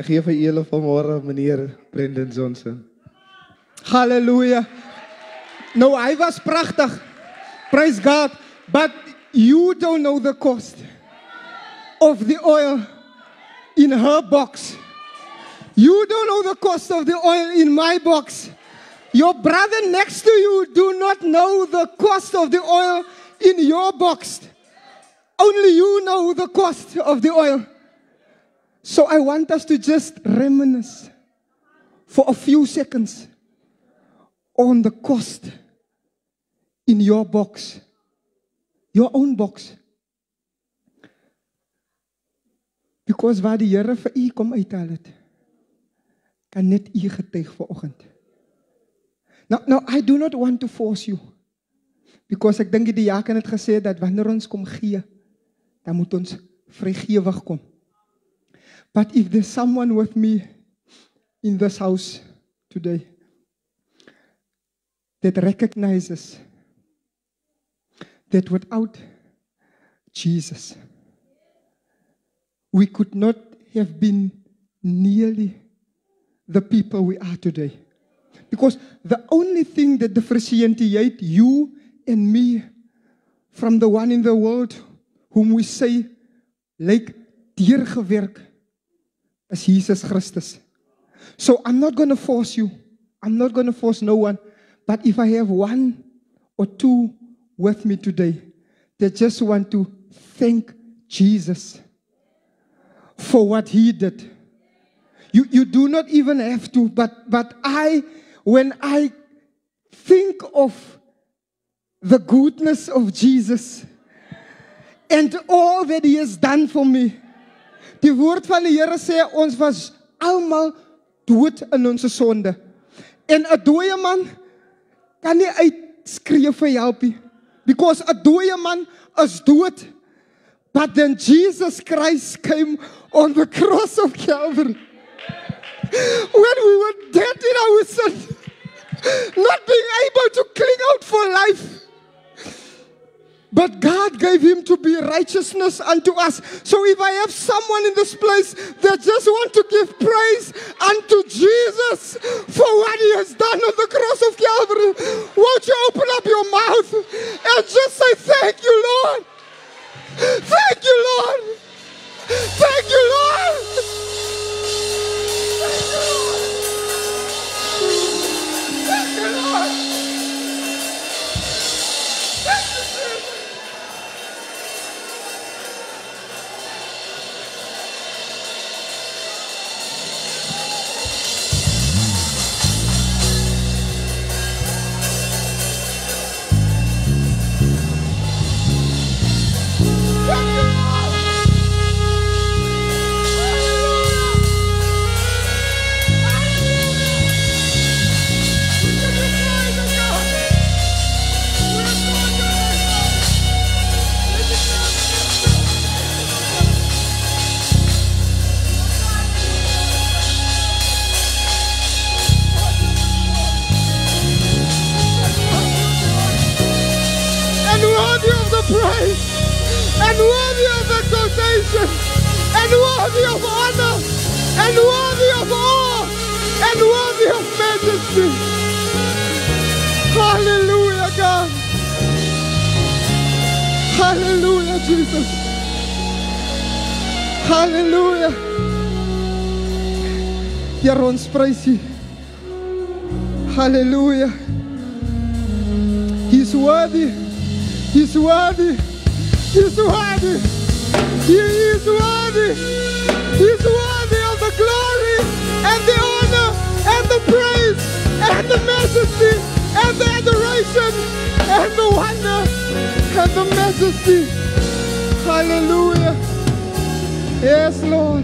Ek gee vir julle vanmôre meneer Brendan Johnson. Hallelujah. No, I was prachtig. Praise God. But you don't know the cost of the oil in her box. You don't know the cost of the oil in my box. Your brother next to you do not know the cost of the oil in your box. Only you know the cost of the oil. So I want us to just reminisce for a few seconds on the cost in your box, your own box. Because waar die Here vir u kom uithaal het, kan net u getuig vanoggend. Now, I do not want to force you. Because ek dink die diaken het gesê dat wanneer ons kom gee, dan moet ons vrygewig kom. But if there's someone with me in this house today that recognizes that without Jesus, we could not have been nearly the people we are today. Because the only thing that differentiates you and me from the one in the world whom we say lyk deurgewerk is Jesus Christus. So I'm not going to force you. I'm not going to force no one. But if I have one or two with me today that just want to thank Jesus for what he did. You do not even have to, but when I think of the goodness of Jesus and all that he has done for me. Die woord van die Here sê ons was almal dood in ons sonde. En 'n dooie man kan nie uitskree vir help nie. Because 'n dooie man is dood. But then Jesus Christ came on the cross of Calvary. When we were dead in our sin, not being able to cling out for life. But God gave him to be righteousness unto us. So if I have someone in this place that just want to give praise unto Jesus for what he has done on the cross of Calvary, won't you open up your mouth and just say, thank you, Lord. Thank you, Lord. Thank you, Lord. Thank you, Lord. Thank you, Jesus. Praise and worthy of exaltation and worthy of honor and worthy of awe and worthy of majesty. Hallelujah, God. Hallelujah, Jesus. Hallelujah. Here ons prys U. Hallelujah. He's worthy. He's worthy. He's worthy. He is worthy. He's worthy of the glory and the honor and the praise and the majesty and the adoration and the wonder and the majesty. Hallelujah. Yes, Lord.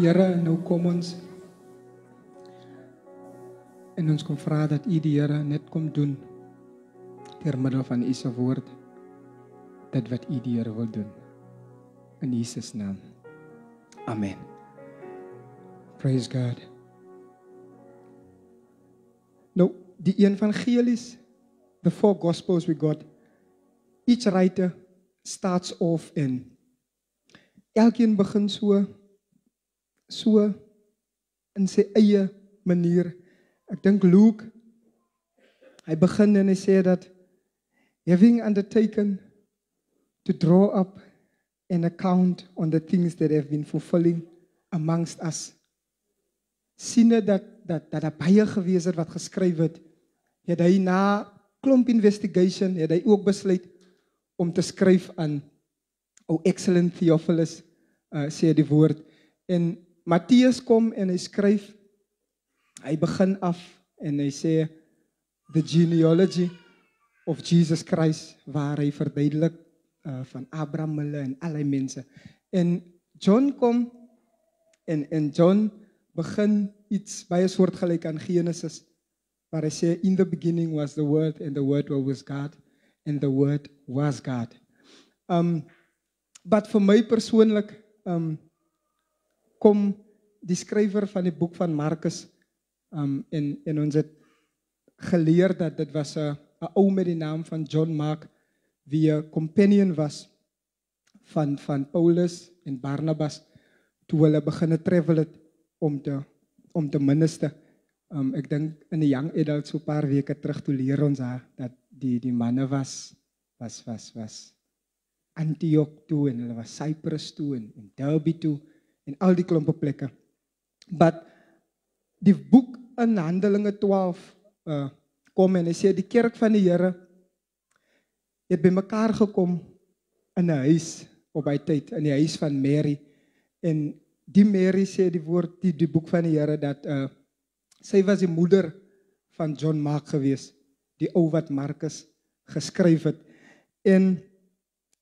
Here, nou kom ons en ons kom vra dat U die Here net kom doen deur middel van U se woord dit wat U die Here wil doen. In Jesus naam. Amen. Praise God. Nou, die evangelies, the 4 gospels we got, each writer starts off in elkeen begin so in sy eie manier. Ek dink Luke, hy begin en hy sê dat having undertaken to draw up an account on the things that have been fulfilling amongst us. Siene dat daar baie gewees het wat geskryf het hy na klomp investigation, het hy ook besluit om te skryf aan O excellent Theophilus, sê die woord. En Mattheus kom en hy skryf, hy begin af en hy sê the genealogy of Jesus Christ, waar hy verduidelik van Abraham en allerlei mense. En John kom en John begin iets baie soortgelyk aan Genesis, waar hy sê in the beginning was the word and the word was God and the word was God. But vir my persoonlik kom die skrywer van die boek van Markus en ons het geleer dat dit was 'n ou met die naam van John Mark wie 'n companion was van Paulus en Barnabas toe hulle begin travel het om te minister. Ek dink in die young adult so 'n paar weke terug toe leer ons dat die manne was Antioch toe en hulle was Cyprus toe en Derbe toe en al die klompe plekke. But die boek in Handelinge 12 kom en hy sê die kerk van die Here het bymekaar gekom in 'n huis op hy tyd, in die huis van Mary. En die Mary sê die woord, die boek van die Here dat sy was die moeder van John Mark gewees, die ou wat Markus geskryf het. En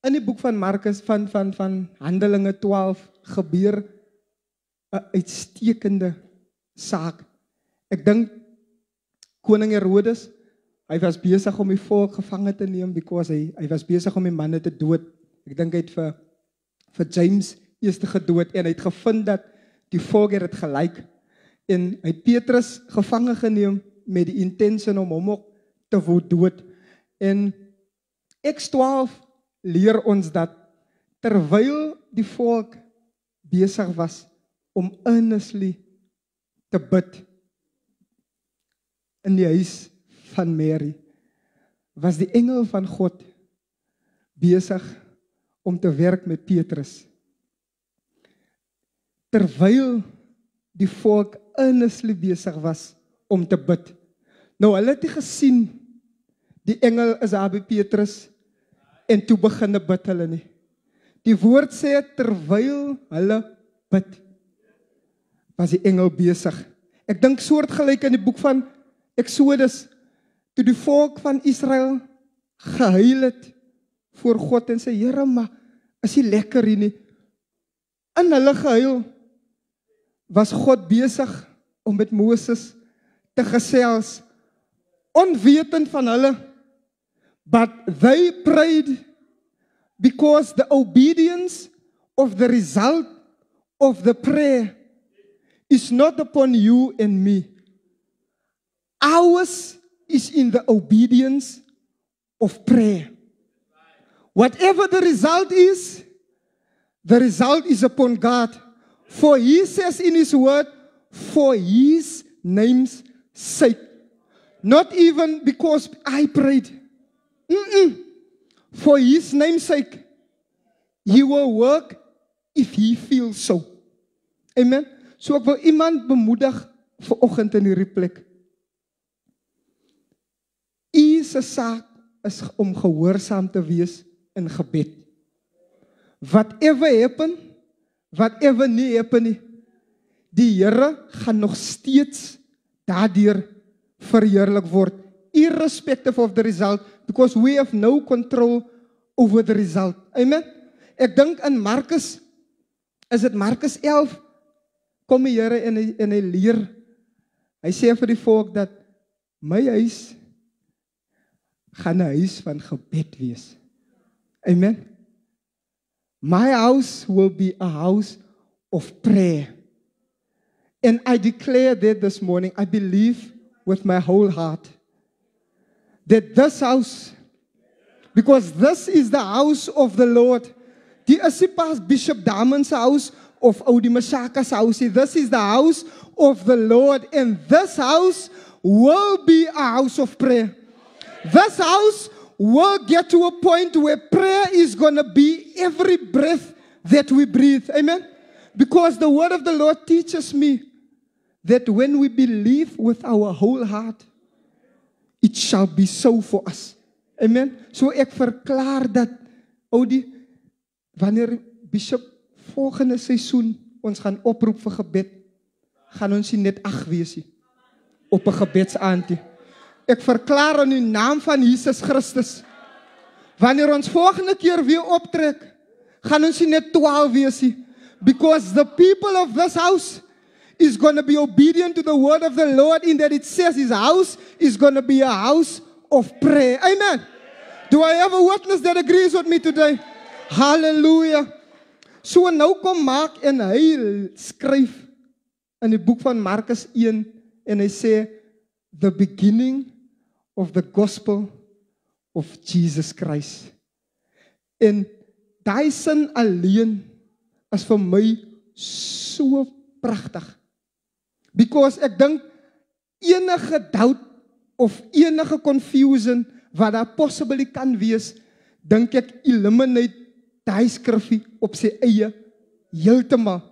in die boek van Markus van Handelinge 12 gebeur 'n uitstekende saak. Ek dink koning Herodes, hy was besig om die volk gevange te neem because hy was besig om die manne te dood. Ek dink hy het vir James eers gedood en hy het gevind dat die volk het gelyk en hy het Petrus gevange geneem met die intention om hom ook te wou dood. En Acts 12 leer ons dat terwyl die volk besig was om earnestly te bid in die huis van Mary, was die engel van God besig om te werk met Petrus. Terwyl die volk earnestly besig was om te bid. Nou hulle het nie gesien die engel is daar by Petrus en toe begin bid hulle nie. Die woord sê terwyl hulle bid, was die engel besig. Ek dink soortgelyk in die boek van Exodus, toe die volk van Israel gehuil het voor God en sê, Here, maar is nie lekker hier nie. In hulle gehuil was God besig om met Moses te gesels, onwetend van hulle, but they prayed because the obedience of the result of the prayer is not upon you and me. Ours is in the obedience of prayer. Whatever the result is upon God. For He says in His word, for His name's sake. Not even because I prayed. For His name's sake. He will work if He feels so. Amen. So ek wil iemand bemoedig vanoggend in hierdie plek. U se saak is om gehoorsaam te wees in gebed. Whatever happen, whatever nie happen nie, die Here gaan nog steeds daardeur verheerlik word, irrespective of the result, because we have no control over the result. Amen. Ek dink in Markus, is dit Markus 11, kom die Here en hy leer. Hy sê vir die volk dat my huis gaan 'n huis van gebed wees. Amen. My house will be a house of prayer. And I declare that this morning, I believe with my whole heart that this house, because this is the house of the Lord. Die is nie pas Bishop Damon's house of Oudi Mashaka's house. This is the house of the Lord. And this house will be a house of prayer. This house will get to a point where prayer is going to be every breath that we breathe. Amen? Because the word of the Lord teaches me that when we believe with our whole heart, it shall be so for us. Amen? So ek verklaar dat, Oudi, wanneer Bishop volgende seisoen ons gaan oproep vir gebed, gaan ons nie net 8 wees nie, op 'n gebedsaand nie. Ek verklaar in die naam van Jesus Christus, wanneer ons volgende keer weer optrek, gaan ons nie net 12 wees nie, because the people of this house is going to be obedient to the word of the Lord in that it says his house is going to be a house of prayer. Amen. Do I have a witness that agrees with me today? Hallelujah. So nou kom Mark en hy skryf in die boek van Markus 1 en hy sê the beginning of the gospel of Jesus Christ. En daai sin alleen is vir my so pragtig. Because ek dink enige doubt of enige confusion wat daar possibly kan wees, dink ek eliminate daai skrifgie op sy eie heeltemal.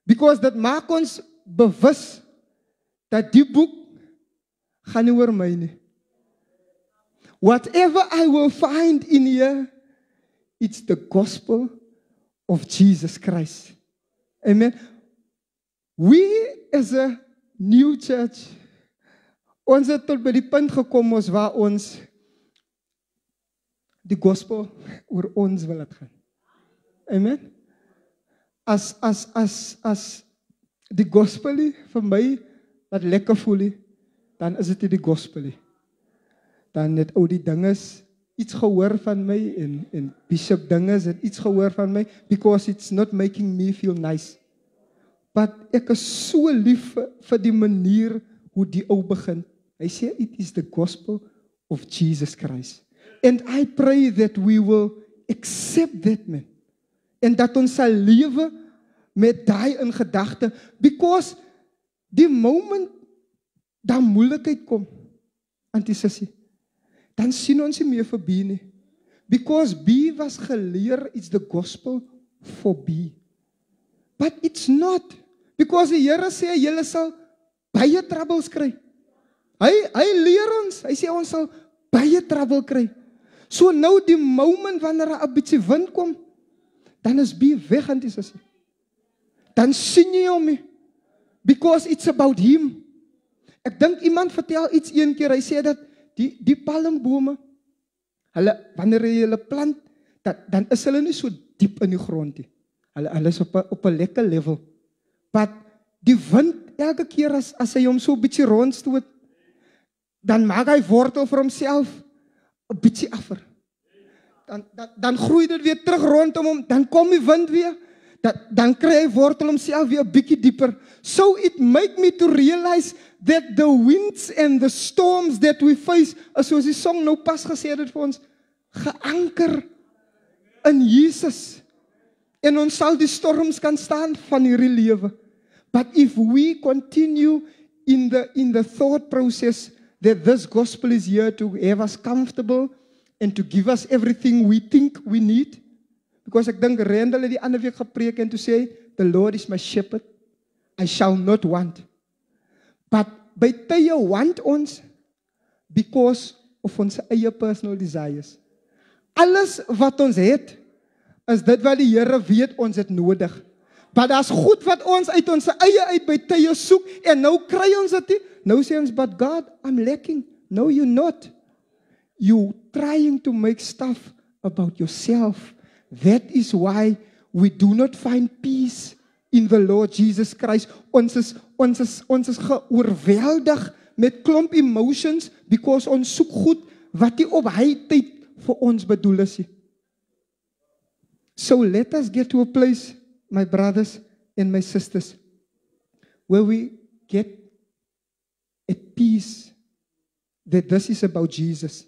Because dit maak ons bewus dat die boek gaan nie oor my nie. Whatever I will find in here, it's the gospel of Jesus Christ. Amen. We as a new church, ons het tot by die punt gekom ons waar ons die gospel oor ons wil laat gaan. Amen. As die gospel vir my wat lekker voel, dan is dit die gospel. Dan het ou die dinges iets gehoor van my en Bishop dinges het iets gehoor van my, because it's not making me feel nice. But ek is so lief vir die manier hoe die ou begin. Hy sê, it is the gospel of Jesus Christ. And I pray that we will accept that, man. En dat ons sal lewe met daai in gedagte. Because die moment daar moeilikheid kom, antisissie, dan sien ons nie meer vir B nie. Because B was geleer, it's the gospel for B. But it's not. Because die Here sê, julle sal baie troubles kry. Hy leer ons, hy sê ons sal baie trouble kry. So nou die moment wanneer 'n bietjie wind kom, dan is B weg, antisissie. Dan sien jy hom nie. Because it's about him. Ek dink iemand vertel iets een keer, hy sê dat die palmbome, wanneer jy hulle plant, dan is hulle nie so diep in die grond nie. Hulle is op 'n lekker level. Maar die wind, elke keer as hy hom so 'n bietjie rondstoot, dan maak hy wortel vir homself 'n bietjie affer. Dan groei dit weer terug rondom hom, dan kom die wind weer, dan kry hy wortel homself weer 'n bietjie dieper. So it make me to realize that the winds and the storms that we face, soos die song nou pas gesê het vir ons, geanker in Jesus. En ons sal die storms kan staan van hierdie lewe. But if we continue in the thought process that this gospel is here to have us comfortable and to give us everything we think we need, because ek dink Randall het die ander week gepreek en toe sê, the Lord is my shepherd, I shall not want. But by tye want ons because of ons eie personal desires. Alles wat ons het, is dit wat die Here weet ons het nodig. Maar daar's goed wat ons uit ons eie uit by tye soek, en nou kry ons dit nie. Nou sê ons, but God, I'm lacking. No, you're not. You're trying to make stuff about yourself. That is why we do not find peace in the Lord Jesus Christ. Ons is geoorweldig met klomp emotions because ons soek goed wat nie op hy tyd vir ons bedoel is nie. So let us get to a place, my brothers and my sisters, where we get at peace that this is about Jesus.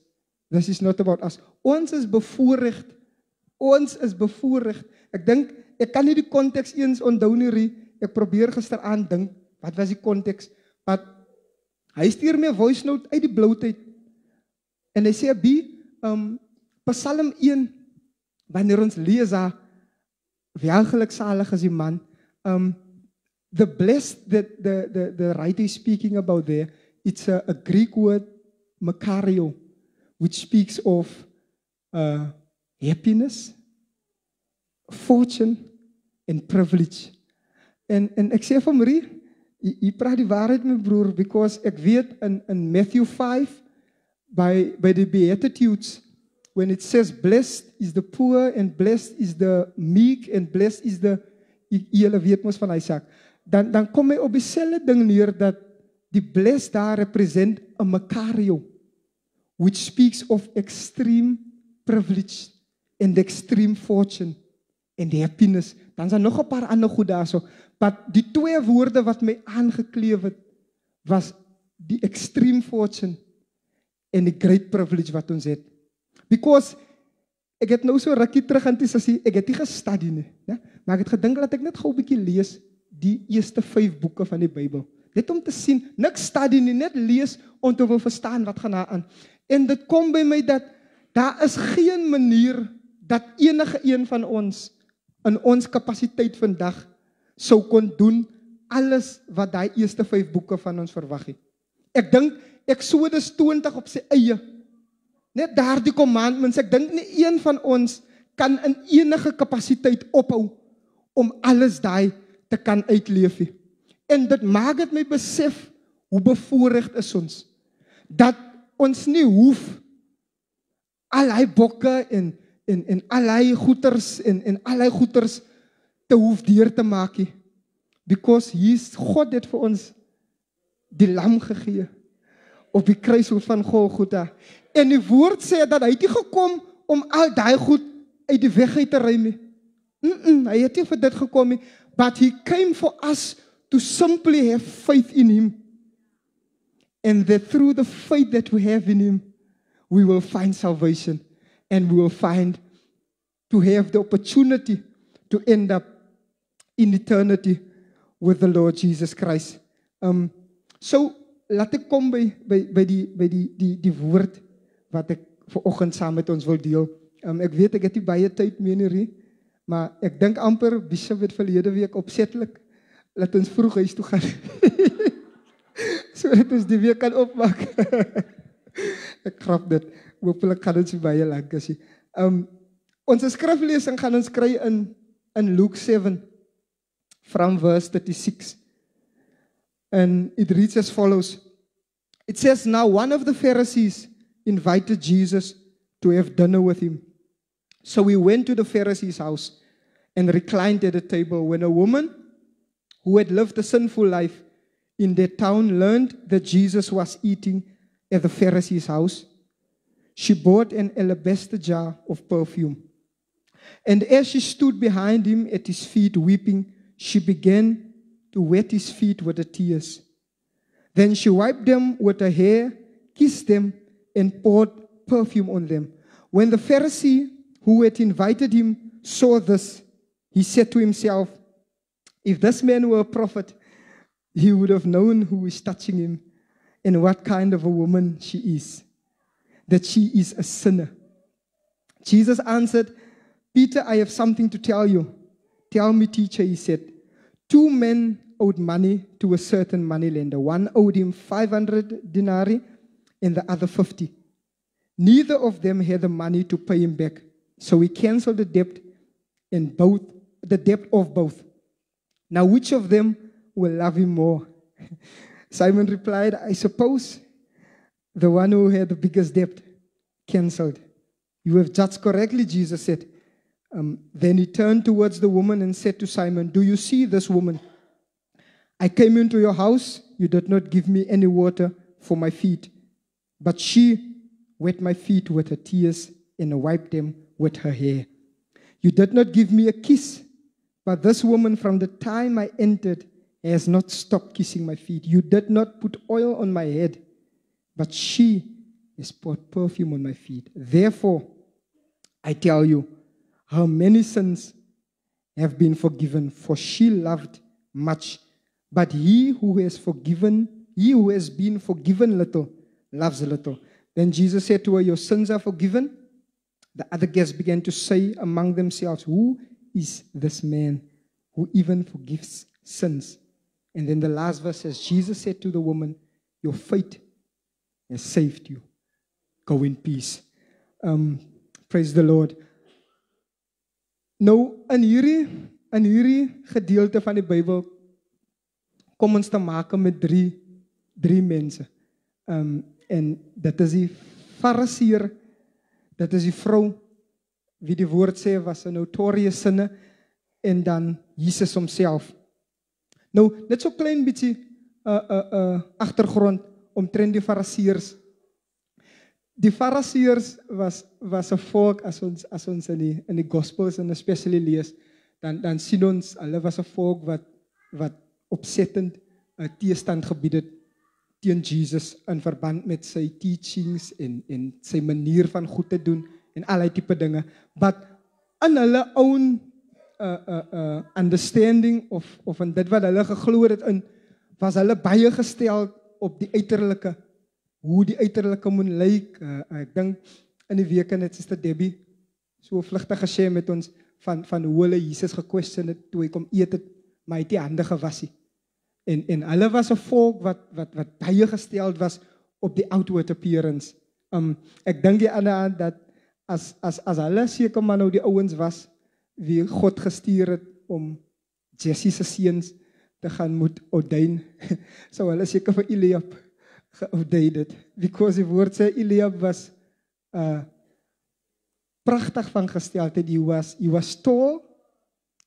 This is not about us. Ons is bevoorrecht. Ek dink, ek kan nie die konteks eens onthou nie. Ek probeer gisteraan dink, wat was die konteks? Maar hy stuur my 'n voice note uit die bloutheid. En hy sê, Psalm 1, wanneer ons lees daar, welgeluksalig is die man, the blessed that the writer is speaking about there, it's a Greek word, makario, which speaks of happiness, fortune, and privilege. En ek sê vir Marie, jy praat die waarheid my broer, because ek weet in Matthew 5, by the Beatitudes, when it says, blessed is the poor, and blessed is the meek, and blessed is the, julle weet mos van hy sak, dan kom hy op dieselfde ding neer, dat die blessed daar represent a makario, which speaks of extreme privilege, and extreme fortune, and happiness. Dan is daar nog 'n paar ander goed daar so, maar die twee woorde wat my aangekleef het, was die extreme fortune, en die great privilege wat ons het. Because, ek het nou so rukkie terug aan toe sê, ek het nie gestudie nie, ja? Maar ek het gedink dat ek net gou 'n bietjie lees, die eerste 5 boeke van die Bybel. Net om te sien, niks studie nie, net lees, om te wil verstaan wat gaan daar aan. En dit kom by my dat, daar is geen manier, dat enige een van ons, in ons kapasiteit vandag, sou kon doen, alles wat die eerste 5 boeke van ons verwag het. Ek dink, Exodus 20 op sy eie, net daar die commandments, ek dink nie een van ons, kan in enige kapasiteit ophou, om alles daai te kan uitleef. En dit maak het my besef, hoe bevoorrecht is ons, dat ons nie hoef, al die bokke, en al die goeders, en al die goeders, te hoef deur te maak, because God het vir ons, die lam gegee, op die kruishout van Golgotha. En die woord sê dat hy het nie gekom om al die goed uit die weg uit te ruim nie. Hy het nie vir dit gekom nie, but he came for us to simply have faith in him. And that through the faith that we have in him, we will find salvation, and we will find to have the opportunity to end up in eternity with the Lord Jesus Christ. So, laat ek kom by die woord wat ek vanoggend saam met ons wil deel. Ek weet ek het nie baie tyd meer nie, maar ek dink amper Bishop het verlede week opsetlik laat ons vroeg huis toe gaan. Sodat ons die week kan opmaak. Ek grap dit. Hoopelik gaan ons baie lank as jy. Ons skriflesing gaan ons kry in Luke 7 from verse 36. And it reads as follows. It says, now one of the Pharisees invited Jesus to have dinner with him. So he went to the Pharisee's house and reclined at a table. When a woman who had lived a sinful life in that town learned that Jesus was eating at the Pharisee's house, she bought an alabaster jar of perfume. And as she stood behind him at his feet weeping, she began to wet his feet with her tears. Then she wiped them with her hair, kissed them, and poured perfume on them. When the Pharisee who had invited him saw this, he said to himself, if this man were a prophet, he would have known who is touching him and what kind of a woman she is, that she is a sinner. Jesus answered, Peter, I have something to tell you. Tell me, teacher, he said. 2 men owed money to a certain moneylender. One owed him 500 denarii and the other 50. Neither of them had the money to pay him back. So he canceled the debt of both. Now which of them will love him more? Simon replied, I suppose the one who had the biggest debt canceled. You have judged correctly, Jesus said. Then he turned towards the woman and said to Simon, "Do you see this woman? I came into your house. You did not give me any water for my feet, but she wet my feet with her tears and wiped them with her hair. You did not give me a kiss, but this woman from the time I entered has not stopped kissing my feet. You did not put oil on my head, but she has poured perfume on my feet. Therefore, I tell you, her many sins have been forgiven, for she loved much. But he who has been forgiven little, loves little." Then Jesus said to her, "Your sins are forgiven." The other guests began to say among themselves, "Who is this man who even forgives sins?" And then the last verse says, Jesus said to the woman, "Your faith has saved you. Go in peace." Praise the Lord. Nou, in hierdie gedeelte van die Bybel kom ons te maak met drie mense. En dit is die Fariseer, dit is die vrou, wie die woord sê was 'n notorious sinner, en dan Jesus homself. Nou, net so klein bietjie agtergrond omtrent die Fariseërs. Die Fariseërs was 'n volk, as ons in die Gospels en especially lees, dan sien ons, hulle was 'n volk wat opsettend teestand gebied het teen Jesus in verband met sy teachings en sy manier van goed te doen en allerlei tipe dinge. But in hulle own understanding of in dit wat hulle geglo het in, was hulle baie gestel op die uiterlike, hoe die uiterlike moet lyk. Ek dink in die week het Sister Debbie so vlugtig gesê met ons van hoe hulle Jesus gekwestion het toe hy kom eet het, maar hy het die hande gewas nie. En hulle was 'n volk wat baie gesteld was op die outward appearance. Ek dink die ander aan dat as hulle seker maar nou die ouens was wie God gestuur het om Jesse se seuns te gaan moet ordain, sou hulle seker vir Eliab geordain het, because die woord sê Eliab was pragtig van gesteldheid. He was tall,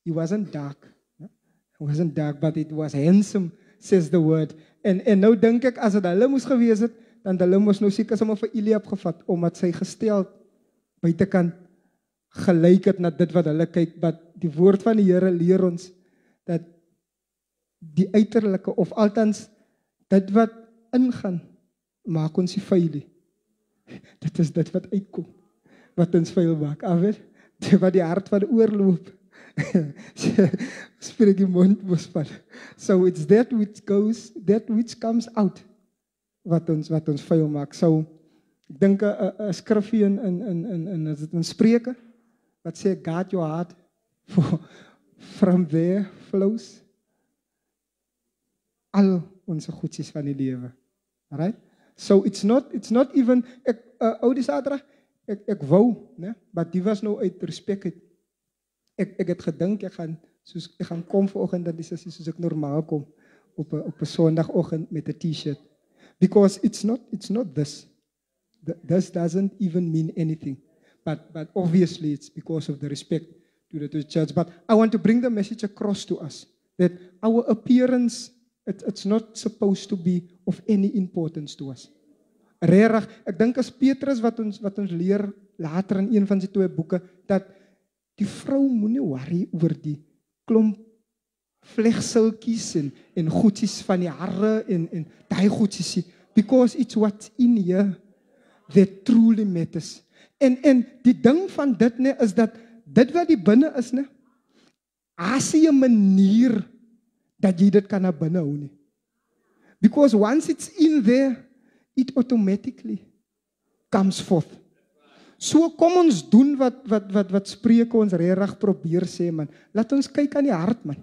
he wasn't dark. It wasn't dark, but it was handsome, says the word. En nou dink ek, as dit hulle moes gewees het, dan hulle moes nou seker sommer vir Eliab gevat, omdat sy gesteld buitekant gelyk het na dit wat hulle kyk. But die woord van die Here leer ons, dat die uiterlike, of althans, dit wat ingaan, maak ons nie vuil nie. Dit is dit wat uitkom, wat ons vuil maak. Amen. Dit wat die hart van oorloop, spreek die mond mos van. So it's that which comes out, wat ons vuil maak. So, ek dink 'n skrifgie in Spreuke, wat sê, guard your heart, for from there flows al onze goedjes van die lewe. Alright? So it's not even, die Saterdag, ek wou, né? Maar die was nou uit respect. Ek het gedink, ek gaan kom vanoggend, dat is soos ek normaal kom, op 'n Sondagoggend met 'n T-shirt. Because it's not this. This doesn't even mean anything. But obviously it's because of the respect to the church. But I want to bring the message across to us, that our appearance, it's not supposed to be of any importance to us. Regtig, ek dink as Petrus wat ons leer later in een van sy 2 boeke, dat die vrou moenie worry oor die klomp vlegseltjies en goedjies van die hare en daai goedjies, because it's what's in here that truly matters. En die ding van dit, né, is dat dit wat die binne is, né, as jy 'n manier dat jy dit kan na binne hou nie. Because once it's in there, it automatically comes forth. So kom ons doen wat Spreuke ons regtig probeer sê, man. Laat ons kyk aan die hart, man.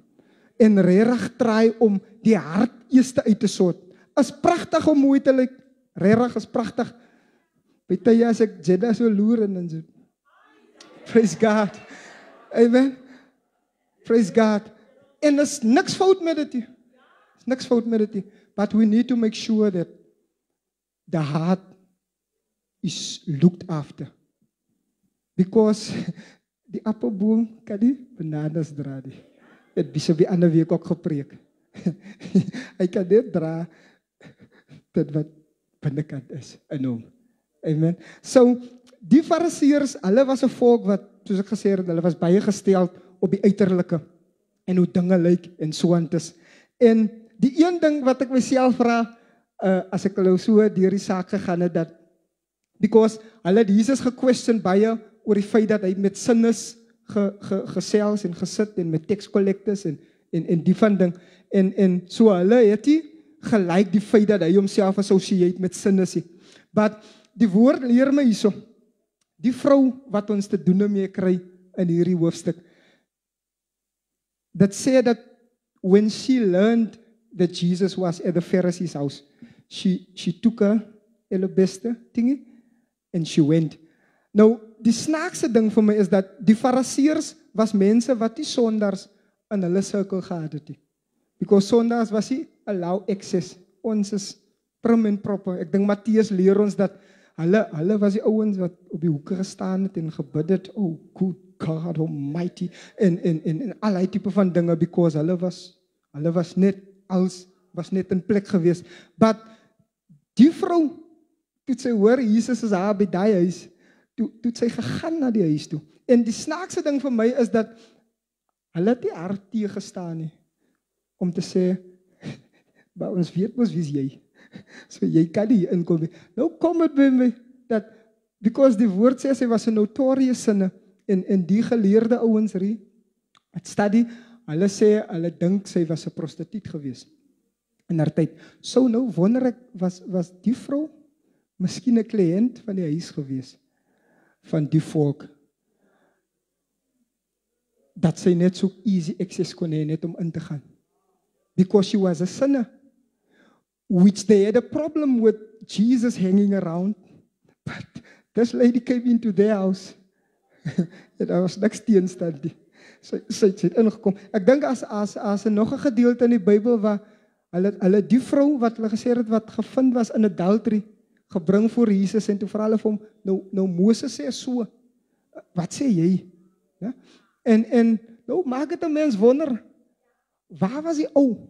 En regtig try om die hart eers uit te sort. Is pragtig om mooi te lyk. Regtig is pragtig. By tye as ek Jeddah so loer en so. Praise God. Amen. Praise God. En is niks fout met dit nie. Niks fout met dit nie. But we need to make sure that the heart is looked after. Because die appelboom kan die bananas dra nie. Het Bishop die ander week ook gepreek. Hy kan dit dra dit wat binnekant is in hom. Amen. So die Fariseërs, hulle was 'n volk wat, soos ek gesê het, hulle was baie gesteld op die uiterlike en hoe dinge lyk en so aan is. En die een ding wat ek myself vra, as ek nou so deur die saak gegaan het, dat because hulle het Jesus gequestion baie oor die feit dat hy met sinners gesels en gesit en met tax collectors en die van ding. En so hulle het nie gelyk die feit dat hy homself associeer met sinners nie. But die woord leer my hierso, die vrou wat ons te doen mee kry in hierdie hoofstuk, that said that when she learned that Jesus was at the Pharisee's house, she took her alabaster thingy and she went. Nou, die snaakse ding vir my is dat die Fariseërs was mense wat nie sondaars in hulle sirkel gehad het nie. Because sondaars was nie allow access. Ons is prim en proper. Ek dink Matteus leer ons dat hulle was die ouens wat op die hoeke gestaan het en gebid het, oh good God Almighty, en allerlei tipe van dinge, because hulle was net, alles was net in plek gewees. But die vrou, toe sy hoor, Jesus is haar by die huis, toe sy gegaan na die huis toe. En die snaakse ding vir my is dat hulle het nie haar teëgestaan nie, om te sê, maar ons weet mos wie is jy. So jy kan nie inkom nie. Nou kom het by my, dat, because die woord sê, sy was 'n notorious sinner, en die geleerde ouens, het study, hulle sê, hulle dink sy was 'n prostituut gewees, in haar tyd. So nou wonder ek, was die vrou, miskien 'n kliënt van die huis gewees, van die volk, dat sy net so easy access kon hê, net om in te gaan. Because she was a sinner, which they had a problem with Jesus hanging around. But this lady came into their house. En daar was niks teenstand nie. Sy het ingekom. Ek dink as nog 'n gedeelte in die Bybel waar hulle die vrou wat hulle gesê het wat gevind was in adultery gebring voor Jesus en toe vra hulle vir hom, nou Moses sê so, wat sê jy? Ja? En nou maak dit 'n mens wonder, waar was die ou?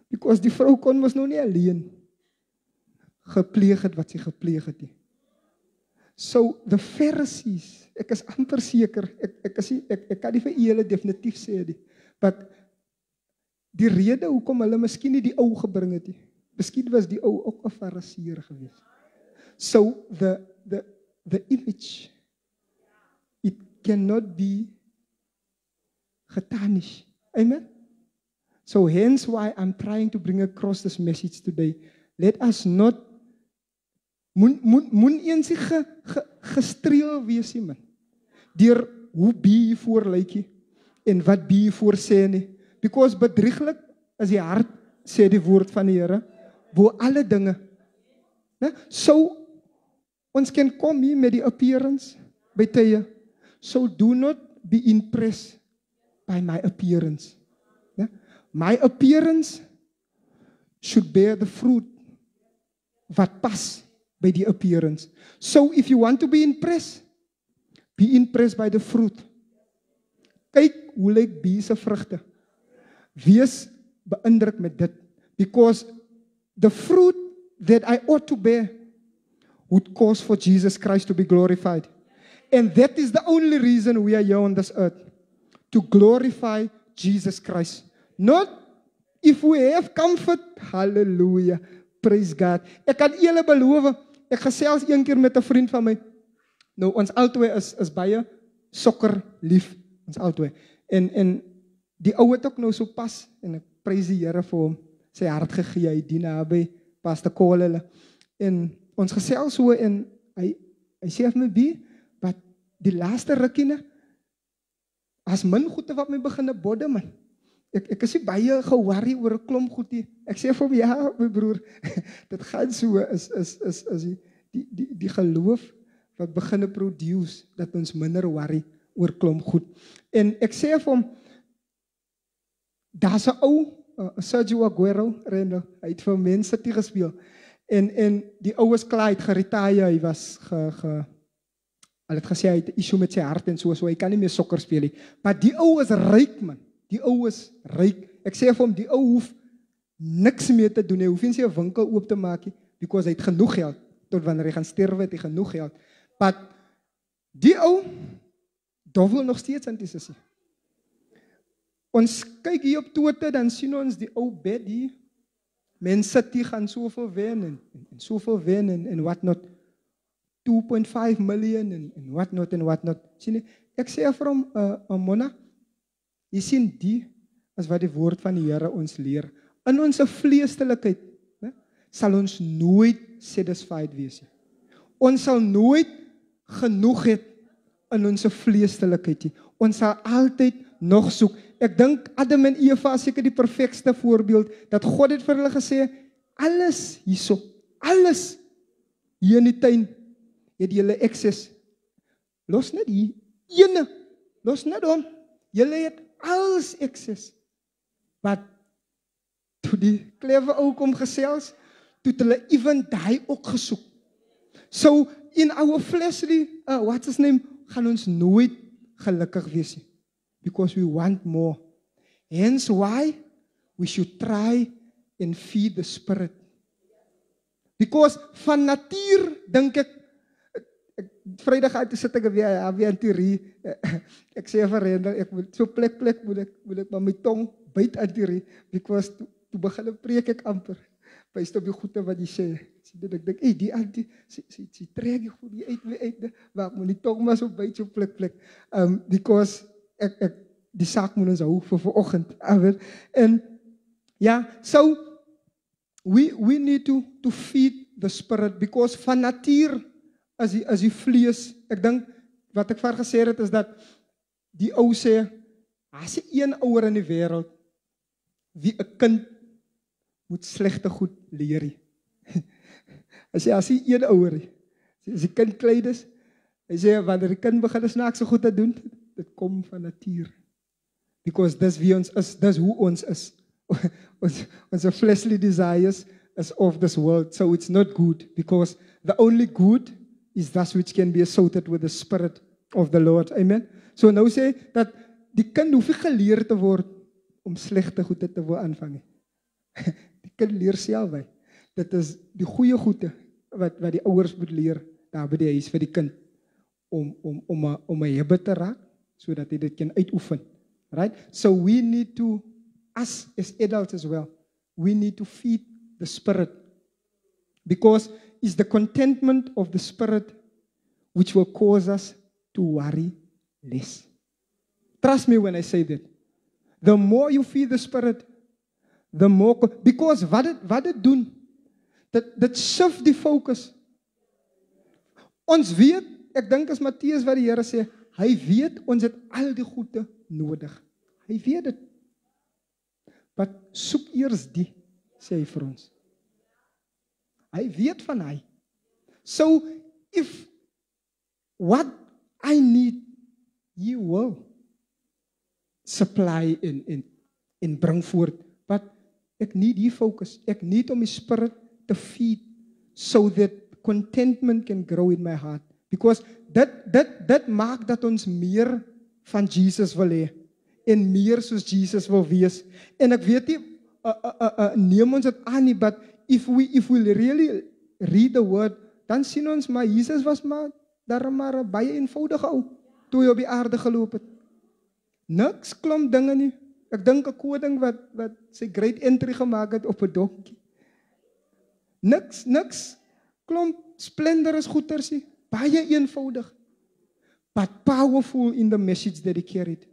Because die vrou kon mos nou nie alleen gepleeg het wat sy gepleeg het nie. So the Pharisees, ek is amper seker, ek kan nie vir julle definitief sê nie, but die rede hoekom hulle miskien nie die ou gebring het nie, miskien was die ou ook 'n Fariseer gewees. So the image, it cannot be getarnished. Amen. So hence why I'm trying to bring across this message today. Let us not moet eens gestreel wees nie, man. Deur hoe wie voor lyk en wat wie voor sê nie. Because bedrieglik is die hart, sê die woord van die Here, bo alle dinge. Ne? So ons kan kom hier met die appearance by tye. So do not be impressed by my appearance. Ne? My appearance should bear the fruit wat pas by die appearance. So if you want to be impressed by the fruit. Kyk hoe lyk die se vrugte. Wees beïndruk met dit. Because the fruit that I ought to bear would cause for Jesus Christ to be glorified. And that is the only reason we are here on this earth. To glorify Jesus Christ. Not if we have comfort. Hallelujah. Praise God. Ek kan julle beloof, ek gesels een keer met 'n vriend van my. Nou, ons albei is baie sokker lief. Ons albei. En die ou het ook nou so pas, en ek prys die Here vir hom, sy hart gegee, hy dien naby Pastor Cole hulle. En ons gesels so, en hy sê vir my, wat die laaste rukkie, as min goede wat my begin bodde, man. Ek is nie baie geworry oor 'n klomp goed nie. Ek sê vir hom, ja, my broer, dit gaan so, is die geloof wat begin produce, dat ons minder worry oor klomp goed. En ek sê vir hom, daar's 'n ou, Sergio Aguero, hy het vir Man City gespeel, en die ou is klaar, hy het geretire, hy was Al het gesê, hy het 'n issue met sy hart en so hy kan nie meer sokker speel nie. Maar die ou is ryk, man. Die ou is ryk. Ek sê vir hom, die ou hoef niks meer te doen. Hy hoef nie sy 'n winkel oop te maak nie, because hy het genoeg geld. Tot wanneer hy gaan sterwe, het hy genoeg geld. Maar die ou, dovel nog steeds antisissie. Ons kyk hier op Twitter, dan sien ons die ou bed hier. Mense die gaan soveel wen en soveel wen en what not. 2.5 million en what not. Sien jy? Ek sê vir hom, Mona, jy sien die, as wat die woord van die Here ons leer. In ons vleestelikheid, sal ons nooit satisfied wees nie. Ons sal nooit genoeg het in ons vleestelikheid nie. Ons sal altyd nog soek. Ek dink Adam en Eva is seker die perfekste voorbeeld, dat God het vir hulle gesê, alles hierso, alles hier in die tuin, het julle excess. Los net hier, ene, los net om, julle het alles excess. Maar toe die clever ou kom gesels, toe het hulle even daai ook gesoek. So in our fleshly, what's his name, gaan ons nooit gelukkig wees nie. Because we want more. Hence why we should try and feed the spirit. Because van natuur, dink ek Vrydag uit sit ek weer in theorie. Ek sê vir Rendel, ek moet so plek moet ek maar my tong byt in theorie, because toe begin ek preek ek amper. Byst op die goede wat jy sê. Ek dink, die antie, sy trek jy goed, die uit, maar ek moet die tong maar so byt, so plek. Because die saak moet ons hou vir vanoggend. And yeah, so we need to feed the spirit, because van natuur as die vlees, ek dink, wat ek gesê het, is dat die ou sê, as jy een ouer in die wêreld, wie 'n kind moet slegte goed leer. Hy sê, as jy een ouer, as die kind klein is, hy sê, wanneer die kind begin snaakse goed te doen, dit kom van natuur. Because dis wie ons is, dis hoe ons is. Ons fleshly desires is of this world, so it's not good, because the only good is that which can be associated with the Spirit of the Lord. Amen. So nou sê dat die kind hoef nie geleer te word om slegte goede te wil aanvang. Die kind leer self by. Dit is die goeie goede wat die ouers moet leer daar by die huis vir die kind om 'n habit te raak sodat hy dit kan uitoefen. Right? So we need to, as adults as well, we need to feed the Spirit, because it's the contentment of the Spirit which will cause us to worry less. Trust me when I say that. The more you feed the Spirit, the more, because wat dit doen, dit shift die focus. Ons weet, ek dink as Matteus wat die Here sê, hy weet ons het al die goede nodig. Hy weet dit. Maar soek eers die, sê hy vir ons. Hy weet van hy. So, if what I need, you will supply en bring voort. But ek need die focus. Ek need om die Spirit te feed, so that contentment can grow in my heart. Because dit maak dat ons meer van Jesus wil hê, en meer soos Jesus wil wees. En ek weet nie, neem ons dit aan nie, but if we really read the word, dan sien ons, maar Jesus was maar baie eenvoudig ou, toe hy op die aarde geloop het. Niks klomp dinge nie. Ek dink 'n koning wat sy great entry gemaak het op 'n donkie. Niks klomp splendorous goeders nie. Baie eenvoudig. But powerful in the message that he carried.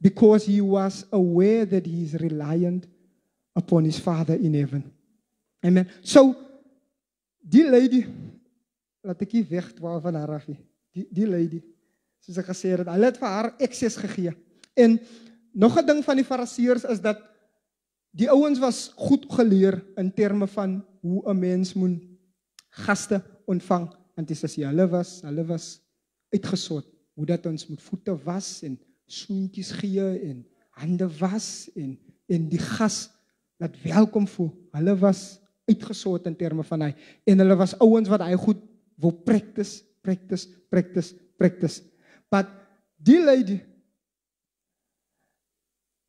Because he was aware that he is reliant upon his Father in heaven. Amen. So, die lady, laat ek nie wegdwaal van haar af nie. Die lady, soos ek gesê het, hulle het vir haar excess gegee. En nog 'n ding van die Fariseërs is dat die ouens was goed geleer in terme van hoe 'n mens moet gaste ontvang. Want dis as hulle was uitgesort, hoe dat ons moet voete was en soentjies gee en hande was en die gas laat welkom voel. Hulle was uitgesort in terme van hy. En hulle was ouens wat hy goed wil practice. practice. But die lady,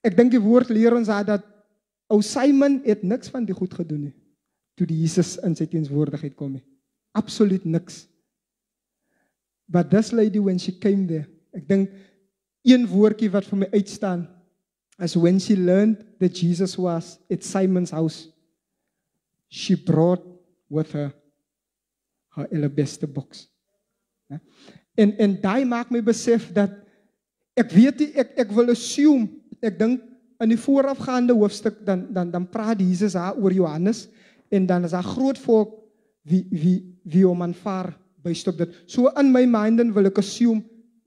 ek dink die woord leer ons daar dat ou Simon het niks van die goed gedoen nie, toe die Jesus in sy teenswoordigheid kom nie. Absoluut niks. But this lady, when she came there, ek dink, een woordjie wat vir my uitstaan, is when she learned that Jesus was at Simon's house, she brought with her alabaster box. En daai maak my besef dat, ek weet nie, ek wil assume, ek dink, in die voorafgaande hoofstuk, dan praat Jesus daar oor Johannes, en dan is daar groot volk, wie hom aanvaar, bystop dit. So in my mind wil ek assume,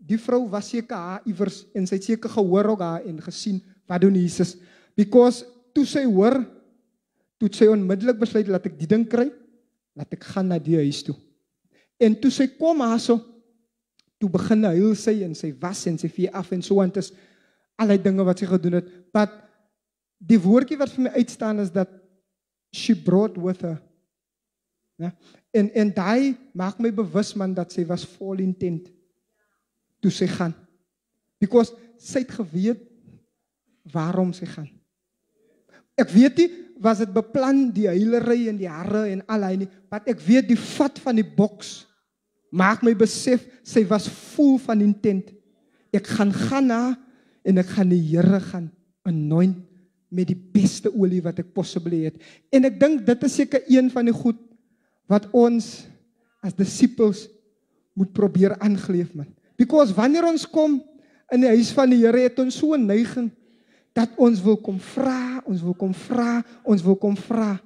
die vrou was seker haar iewers, en sy het seker gehoor ook haar, en gesien, wat doen Jesus? Because, toe sy hoor, toe sy onmiddellik besluit, laat ek die ding kry, laat ek gaan na die huis toe. En toe sy kom haar so, toe begin huil sy, en sy was, en sy vee af, en so, en het is allerlei dinge wat sy gedoen het, but die woordjie wat vir my uitstaan is dat she brought with her. Ja? En daai maak my bewus man dat sy was vol intent toe sy gaan. Because sy het geweet waarom sy gaan. Ek weet nie, was het beplan die huilery en die harre en allerlei nie, maar ek weet die vat van die boks maak my besef, sy was vol van intent. Ek gaan na en ek gaan die Here gaan anoint met die beste olie wat ek possibly het. En ek dink dit is seker een van die goed wat ons as disciples moet probeer aangeleef man. Because wanneer ons kom in die huis van die Here, het ons so 'n neiging dat ons wil kom vra, ons wil kom vra, ons wil kom vra.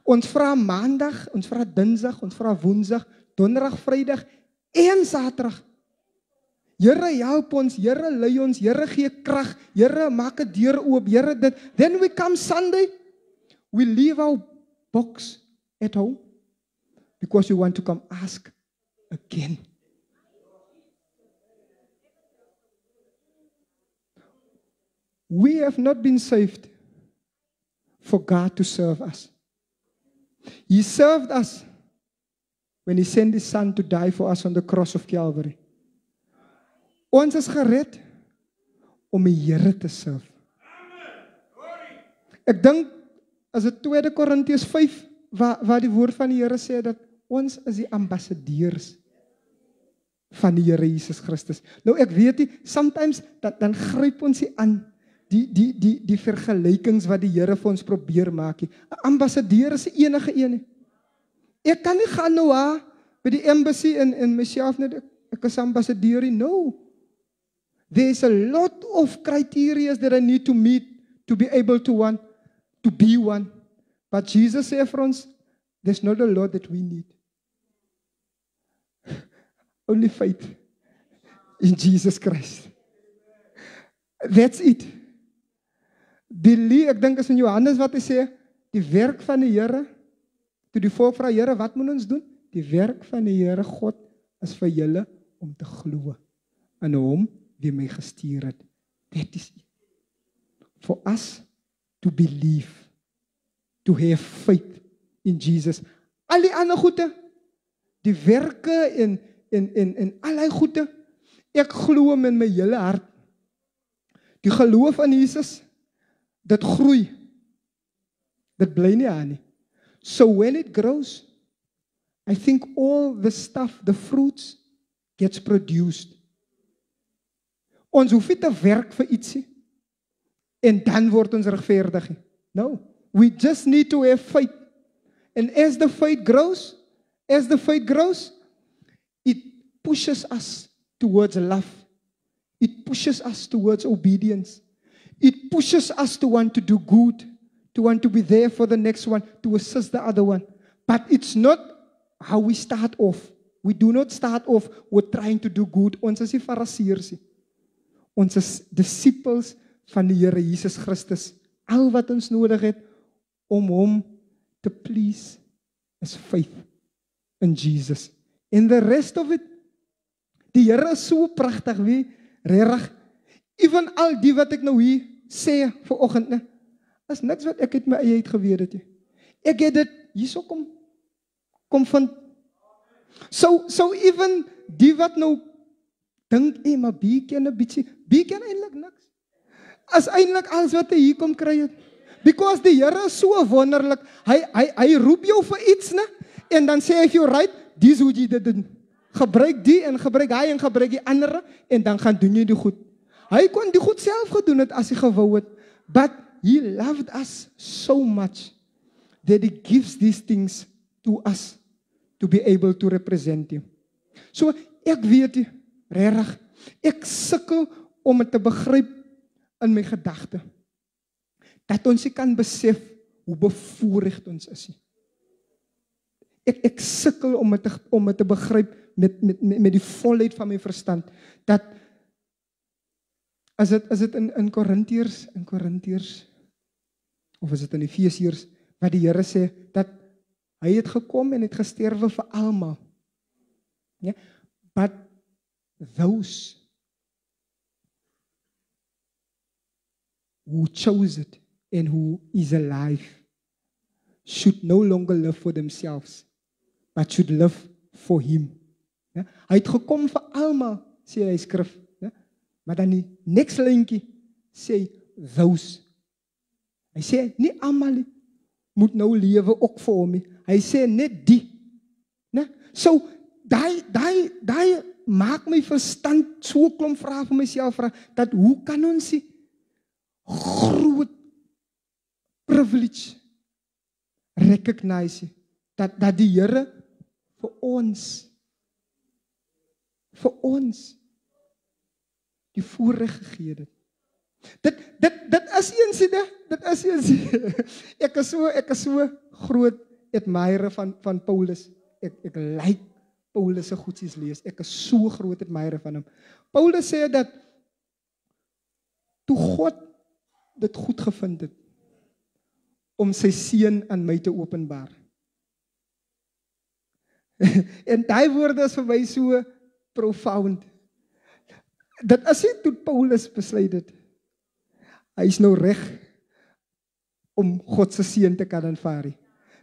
Ons vra maandag, ons vra dinsdag, ons vra woensdag, donderdag, vrydag en saterdag. Here help ons, Here lei ons, Here gee krag, Here maak 'n deur oop, Here dit. Then we come Sunday, we leave our box at home because we want to come ask again. We have not been saved for God to serve us. He served us when He sent His Son to die for us on the cross of Calvary. Ons is gered om die Here te serve. Ek dink, as dit 2 Korintiërs 5, waar die woord van die Here sê, dat ons is die ambassadeurs van die Here Jesus Christus. Nou ek weet nie, sometimes, dan gryp ons nie aan die vergelykings wat die Here vir ons probeer maak. 'n ambassadeur is enige een. Ek kan nie gaan nou by die embassy en myself net, ek is ambassadeur nie. No. There's a lot of criteria that I need to meet to be able to be one. But Jesus said vir ons, there's not a lot that we need. Only faith in Jesus Christ. That's it. Ek dink is in Johannes wat hy sê, die werk van die Here, toe die volk vra, Here, wat moet ons doen? Die werk van die Here God is vir julle om te glo in hom wie my gestuur het. That is it. For us to believe, to have faith in Jesus. Al die ander goede, die werke en allerlei goede, ek glo hom in my hele hart. Die geloof in Jesus, dit groei. Dit bly nie aan nie. So when it grows, I think all the stuff, the fruits, gets produced. Ons hoef nie te werk vir ietsie, en dan word ons regverdig. No, we just need to have faith. And as the faith grows, it pushes us towards love. It pushes us towards obedience. It pushes us to want to do good, to want to be there for the next one, to assist the other one. But it's not how we start off. We do not start off with trying to do good. Ons is die Fariseërs. Ons is disciples van die Here Jesus Christus. Al wat ons nodig het om hom te please is faith in Jesus. And the rest of it, die Here is so pragtig, wie regtig. Even al die wat ek nou hier sê vanoggend, is niks wat ek uit my eie uit geweet het. Ek het dit hierso kom vind. So even die wat nou dink, maar wie ken 'n bietjie? Wie ken eintlik niks? As eintlik alles wat hy hier kom kry het. Because die Here is so wonderlik. Hy roep jou vir iets, né? En dan sê hy vir jou, right, dis hoe jy dit doen. Gebruik die en gebruik hy en gebruik die ander en dan gaan doen jy die goed. Hy kon die goed self gedoen het as hy gewou het. But he loved us so much that he gives these things to us to be able to represent him. So ek weet regtig, ek sukkel om dit te begryp in my gedagte. Dat ons nie kan besef hoe bevoorreg ons is. Ek sukkel om dit te begryp met die volheid van my verstand. Dat as dit in Korintiërs of is dit in Efesiërs wat die Here sê dat hy het gekom en het gesterwe vir almal. Ja? But those who chose it and who is alive should no longer live for themselves, but should live for him. Ja? Hy het gekom vir almal, sê hy skrif. Ja? Maar dan die next linkie sê those. Hy sê nie almal moet nou lewe ook vir hom nie. Hy sê net die. Ja? So daai maak my verstand so klomp vrae vir myself vra dat hoe kan ons die groot privilege recognize dat die Here vir ons die voorreg gegee het. Dit is eens dit is eens. Ek is so groot admirer van Paulus. Ek like Paulus se goedjies lees. Ek is so groot admirer van hom. Paulus sê dat toe God dit goed gevind het om sy seun aan my te openbaar. En daai woorde is vir my so profound. Dit is nie toe Paulus besluit het. Hy is nou reg om God se seun te kan aanvaar.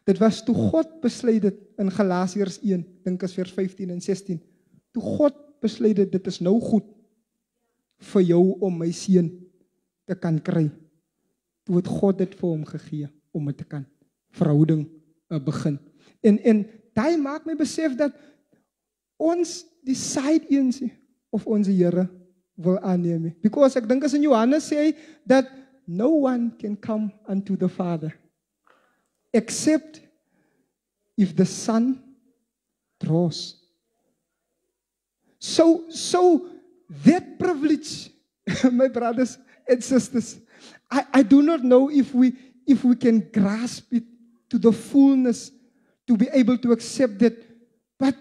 Dit was toe God besluit het in Galasiërs 1, dink as vers 15 en 16. Toe God besluit het dit is nou goed vir jou om my seun te kan kry. Toe het God dit vir hom gegee om dit te kan verhouding begin. En daai maak my besef dat ons die side eens of ons Here wil aanneem. Because ek dink as in Johannes sê dat no one can come unto the Father except if the Son draws. So that privilege, my brothers and sisters, I do not know if we can grasp it to the fullness to be able to accept that, but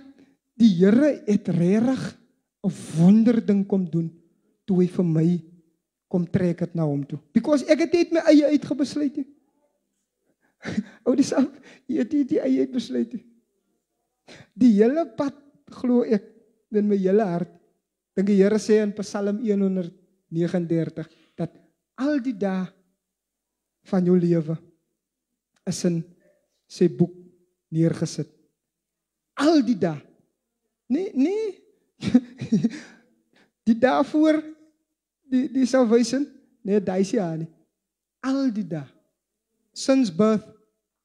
die Here het regtig 'n wonderding kom doen toe hy vir my kom trek het na hom toe. Because ek het my eie uitgebesluit. Ou dis al, jy het die eie uitbesluit. Die hele pad glo ek in my hele hart. Dink die Here sê in Psalm 139 dat al die dae van jou lewe is in sy boek neergesit. Al die dae. Nee. Die daarvoor die salvation, nee, daai se aan nie. Al die dae. Since birth,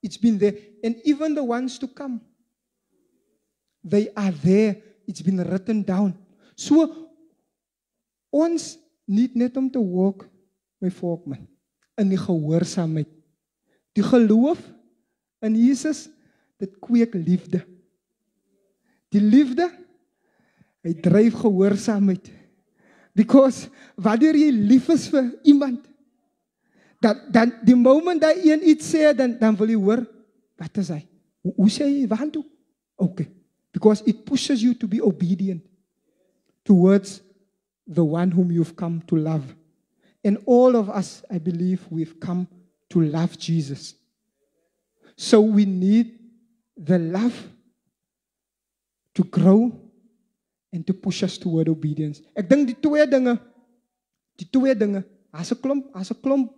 it's been there. And even the ones to come, they are there. It's been written down. So, ons niet net om te walk, my volk man, in die gehoorsaamheid. Die geloof in Jesus, dit kweek liefde. Die liefde, hy dryf gehoorsaamheid. Because, wanneer jy lief is vir iemand, dan die moment dat een iets sê, dan wil jy hoor, wat is hy? Hoe sê jy, waar toe? Okay. Because it pushes you to be obedient towards the one whom you've come to love. And all of us, I believe, we've come to love Jesus. So we need the love to grow and to push us toward obedience. Ek dink die twee dinge, as 'n klomp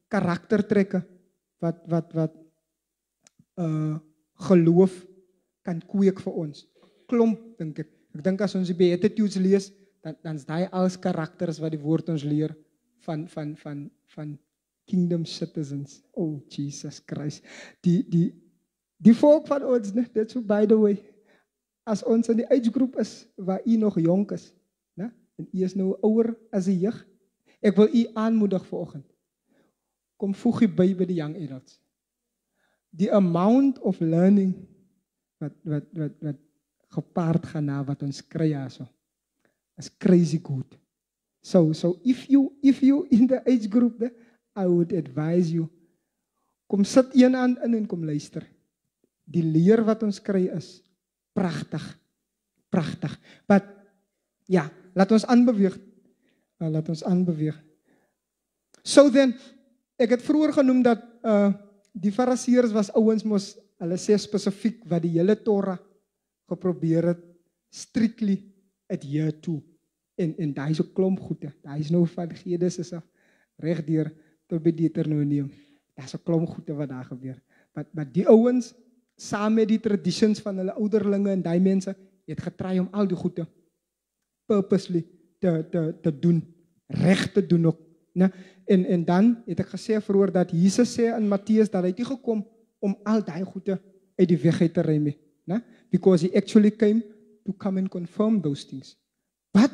karaktertrekke wat geloof kan kweek vir ons. Klomp dink ek Ek dink as ons die Beatitudes lees, dan is daai als karakters wat die woord ons leer van kingdom citizens. Oh, Jesus Christ. Die volk van ons, né? Dit so by the way, as ons in die age group is, waar u nog jonk is, né? En u is nou ouer as die jeug, ek wil u aanmoedig vanoggend. Kom voeg u by die young adults. The amount of learning wat gepaard gaan na wat ons kry so is crazy good. So if you in the age group, I would advise you, kom sit een aan in en kom luister. Die leer wat ons kry is pragtig. Pragtig. But ja, laat ons aanbeweeg. So then, ek het vroeër genoem dat die Fariseërs was ouens mos, hulle sê spesifiek wat die hele Torah geprobeer het, strictly adhere to. En daai is 'n klomp goede. Daai is nou van Genesis af reg deur tot by Deuteronomium. Daar's 'n klomp goede wat daar gebeur. Maar die ouens saam met die traditions van hulle ouderlinge en daai mense het getry om al die goede purposely te doen, reg te doen ook. Ne? En dan het ek gesê vroeër dat Jesus sê in Matteus dat hy het nie gekom om al daai goede uit die weg uit te ruim nie. Ne? Because he actually came to come and confirm those things. But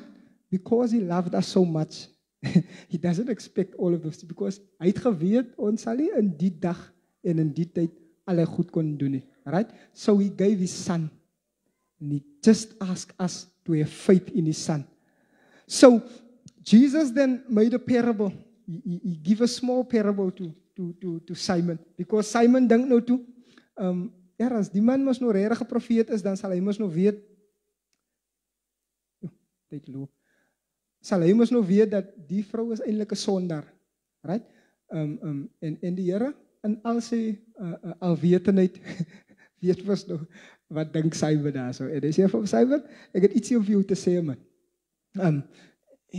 because he loved us so much, he doesn't expect all of those things, because hy het geweet ons sal nie in die dag en in die tyd alle goed kon doen nie. Right? So he gave his son. And he just asked us to have faith in his son. So Jesus then made a parable. He gave a small parable to Simon. Because Simon dink nou toe, as die man mos nou regtig 'n profeet is, dan sal hy mos nou weet, sal hy mos nou weet dat die vrou is eintlik 'n sondaar. Right? En die Here in al sy alwetendheid weet mos nou wat dink Simon daarso. En hy sê vir Simon, ek het ietsie om vir jou te sê, man. En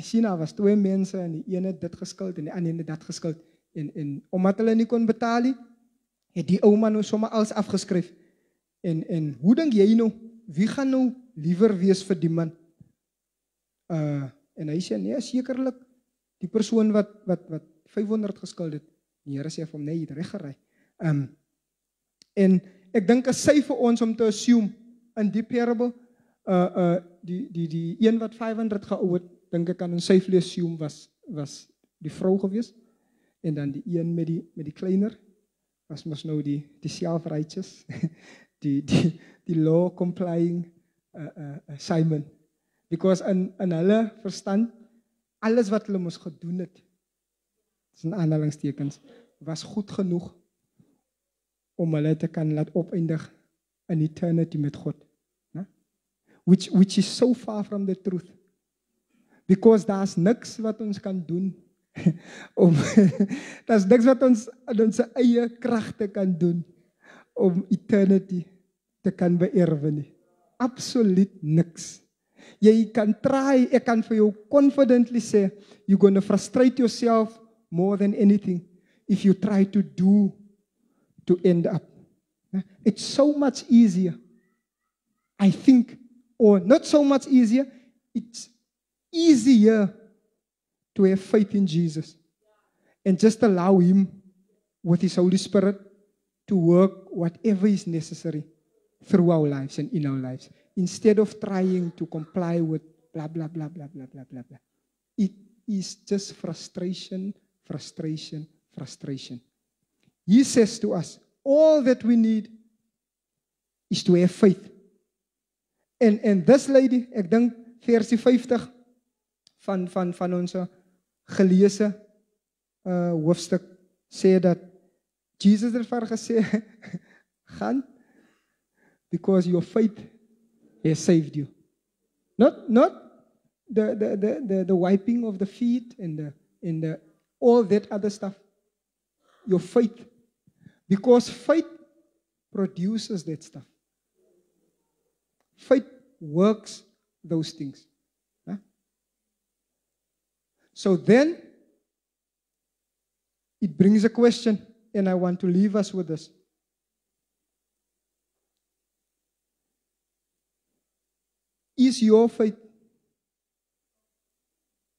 China was twee mense en die ene het dit geskuld en die ander het dat geskuld. En omdat hulle nie kon betaal nie, het die ou man nou sommer alles afgeskryf. En hoe dink jy nou, wie gaan nou liewer wees vir die man? En hy sê, nee, sekerlik die persoon wat 500 geskuld het. Die Here sê vir hom, nee, jy het reg gery. En ek dink is sy vir ons om te assume in die parable, die een wat 500 geou het, dink ek kan ons safely assume was die vrou gewees. En dan die een met die kleiner was mos nou die self-righteous, die law-complying Simon. Because in hulle verstand, alles wat hulle mos gedoen het, in aanhalingstekens, was goed genoeg om hulle te kan laat opeindig in eternity met God. Ne? Which is so far from the truth. Because daar's niks wat ons kan doen daar's niks wat ons in ons eie kragte kan doen om eternity te kan beerwe nie. Absoluut niks. Jy kan try, ek kan vir jou confidently sê, you're going to frustrate yourself more than anything if you try to do to end up. It's so much easier, I think, or not so much easier, it's easier to have faith in Jesus and just allow Him with His Holy Spirit to work whatever is necessary through our lives and in our lives, instead of trying to comply with blah, blah, blah, blah, blah, blah, blah, blah. It is just frustration, frustration, frustration. He says to us, all that we need is to have faith. And this lady, ek dink versie 50 van ons geleese hoofstuk sê dat Jesus het vir haar gesê, gaan, because your faith has saved you. Not the wiping of the feet and the all that other stuff. Your faith. Because faith produces that stuff. Faith works those things. Huh? So then, it brings a question, and I want to leave us with this. Is your faith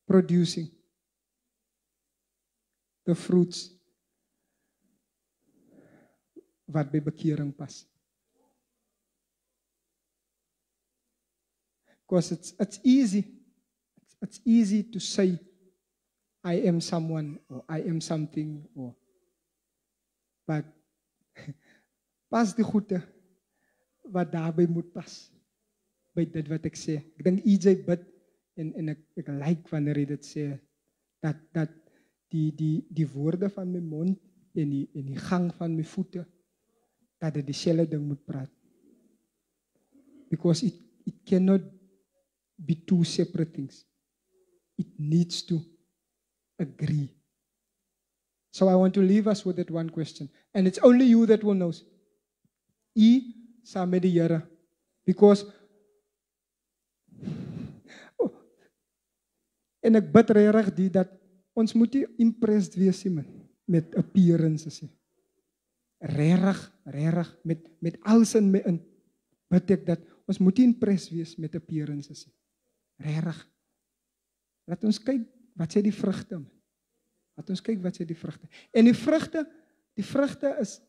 producing the fruits wat by bekering pas? Because it's easy to say, I am someone, or I am something, but pas die goede wat daarbij moet pas, by dit wat ek sê. Ek dink EJ bid, en ek like wanneer hy dit sê, dat die woorde van my mond, en die gang van my voete, dat dit dieselfde ding moet praat. Because it cannot be two separate things. It needs to agree. So I want to leave us with that one question. And it's only you that will know. Saam met die Here. Because, en ek bid regtig die, dat ons moet nie impressed wees met appearances. Regtig, met alles in my in, bid ek dat ons moet nie impressed wees met appearances. Regtig. Laat ons kyk, wat sê die vrugte? Laat ons kyk, wat sê die vrugte? En die vrugte is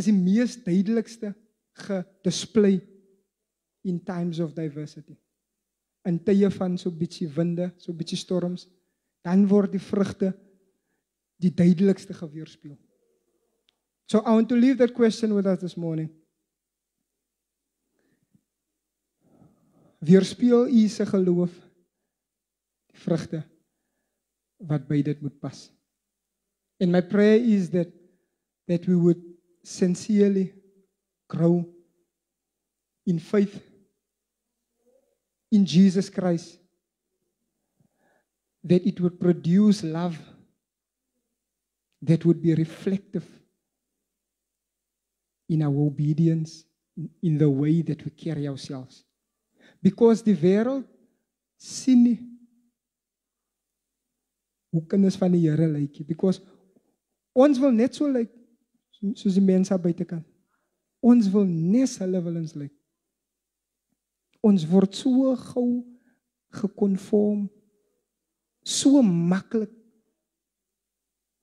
die mees duidelikste gedisplay in times of diversity. In tye van so bietjie winde, so bietjie storms, dan word die vrugte die duidelikste geweerspieël. So I want to leave that question with us this morning. Weerspieël u se geloof, die vrugte wat by dit moet pas. And my prayer is that we would sincerely grow in faith in Jesus Christ, that it would produce love that would be reflective in our obedience, in the way that we carry ourselves. Because die wêreld sien nie hoe kinders van die Here lyk nie. Because ons wil net so lyk soos die mense buitekant. Ons wil net hulle wil ons lyk. Ons word so gou geconform, so maklik.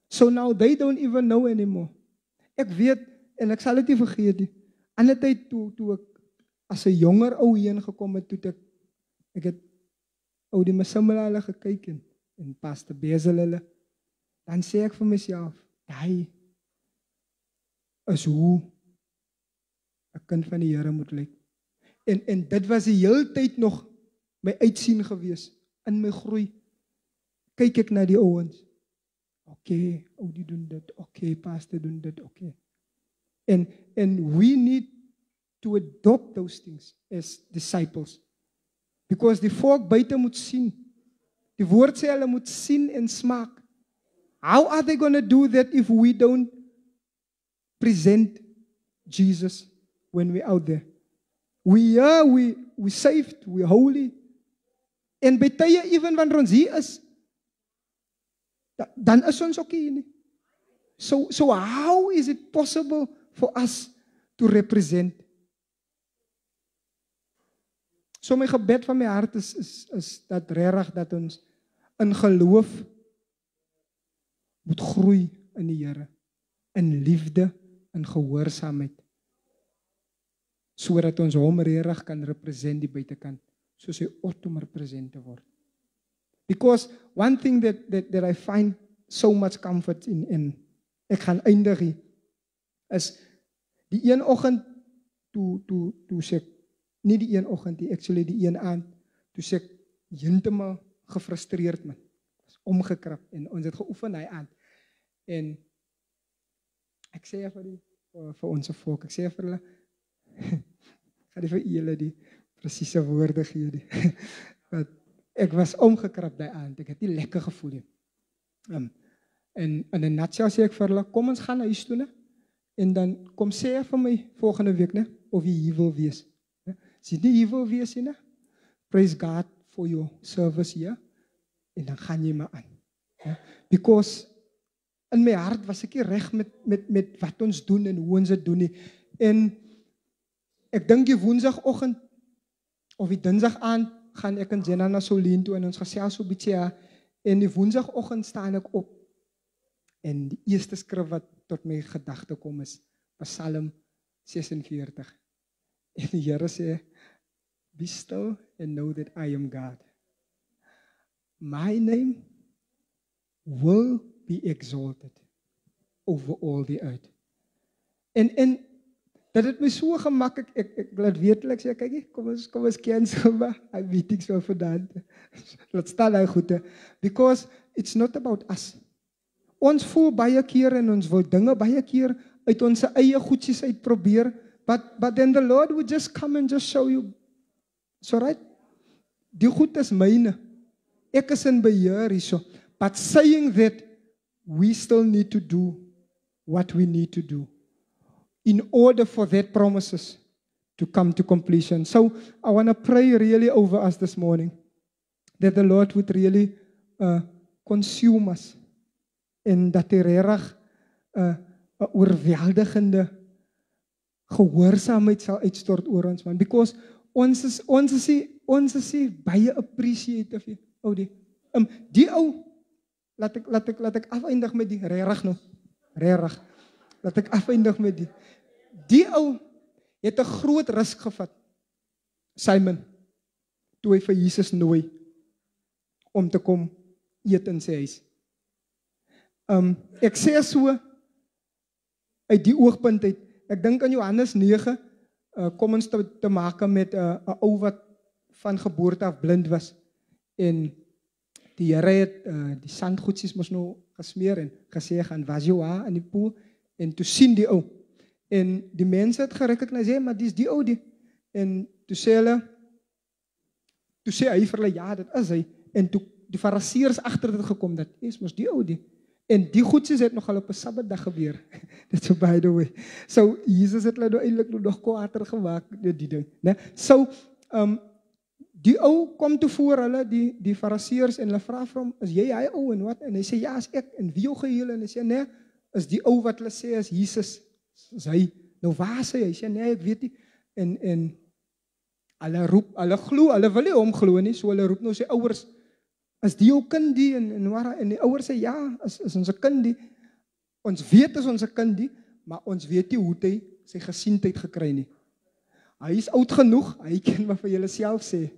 So now they don't even know anymore. Ek weet, en ek sal dit nie vergeet nie, ander tyd toe ek as 'n jonger ou heen gekom het, toe ek het ou die Masimela hulle gekyk en Pastor Bezel hulle, dan sê ek vir myself, hy is hoe 'n kind van die Here moet lyk. En dit was die hele tyd nog my uitsien gewees, in my groei. Kyk ek na die ouens. Okay, ou die doen dit. Okay, pastor doen dit. Okay. And we need to adopt those things as disciples. Because die volk buite moet sien. Die woord sê hulle moet sien en smaak. How are they going to do that if we don't present Jesus when we're out there? We saved, we're holy. En by tye, even wanneer ons hier is, dan is ons ook hier nie. So how is it possible for us to represent? So my gebed van my hart is dat regtig dat ons in geloof moet groei in die Here, in liefde, in gehoorsaamheid, sodat ons hom regtig kan represent die buitekant, soos hy ought om represent te word. Because one thing that I find so much comfort in ek gaan eindig hier, is die een oggend toe sê ek, nie die een oggend nie, actually die een aand, toe sê ek heeltemal gefrustreerd man, was omgekrap en ons het geoefen hy aand. En ek sê vir ons volk, ek sê vir hulle, ga die vir julle die presiese woorde gee die. Want ek was omgekrap die aand, ek het nie lekker gevoel nie. En in 'n nutshell sê ek vir hulle, kom ons gaan huis toe, ne? En dan kom sê vir my volgende week, ne, of jy hier wil wees. Ne? As jy nie hier wil wees nie, ne? Praise God for your service here. En dan gaan jy maar aan. Ne? Because in my hart was ek nie reg met wat ons doen en hoe ons dit doen nie. En ek dink die woensdagoggend of die dinsdag aand gaan ek en Jenna na Solien toe en ons gesels so bietjie en die woensdagoggend staan ek op en die eerste skrif wat tot my gedagte kom is Psalm 46 en die Here sê be still and know that I am God. My name will be exalted over all the earth. En dat het my so gemakkelijk, ek laat wetelik sê, kyk, kom ons cancel maar, hy weet ek so vandaan. Laat staan hy goed, because it's not about us. Ons voel baie keer en ons wil dinge baie keer uit ons eie goedjies uitprobeer, but then the Lord would just come and just show you, so right, die goed is myne, ek is in beheer hierso, but saying that, we still need to do what we need to do in order for that promises to come to completion. So I want to pray really over us this morning that the Lord would really consume us en dat hy regtig 'n oorweldigende gehoorsaamheid sal uitstort oor ons man, because ons is baie appreciative ou die ou laat ek afeindig met die regtig nou regtig laat ek afeindig met die ou het 'n groot risk gevat, Simon, toe hy vir Jesus nooi om te kom eet in sy huis. Ek sê so uit die oogpunt uit, ek dink aan Johannes 9 kom ons te maak met 'n ou wat van geboorte af blind was en die Here het die sandgoedjies mos nou gesmeer en gesê gaan was jou in die poel en toe sien die ou en die mense het gerecogniseer, maar dis die ou die en toe sê hy vir hulle ja, dit is hy en toe die fariseërs agter dit gekom dat is mos die ou die en die goedjies het nogal op 'n Sabbatdag gebeur. Dit so by the way. So Jesus het hulle nou eintlik nog kwater gemaak die ding, né? So die ou kom toe voor hulle die fariseërs en hulle vra vir hom, is jy hy ou en wat? En hy sê ja, is ek en wie jou geheel en hy sê nee, is die ou wat hulle sê is Jesus. Is hy nou waar sê hy? Hy sê nee, ek weet nie. En hulle roep, hulle glo, hulle wil nie hom glo nie, so hulle roep nou sy ouers, is die jou kindie en die ouers sê ja, is ons kindie. Ons weet is ons kindie, maar ons weet nie hoe hy sy gesiendheid gekry nie. Hy is oud genoeg, hy kan maar vir julle self sê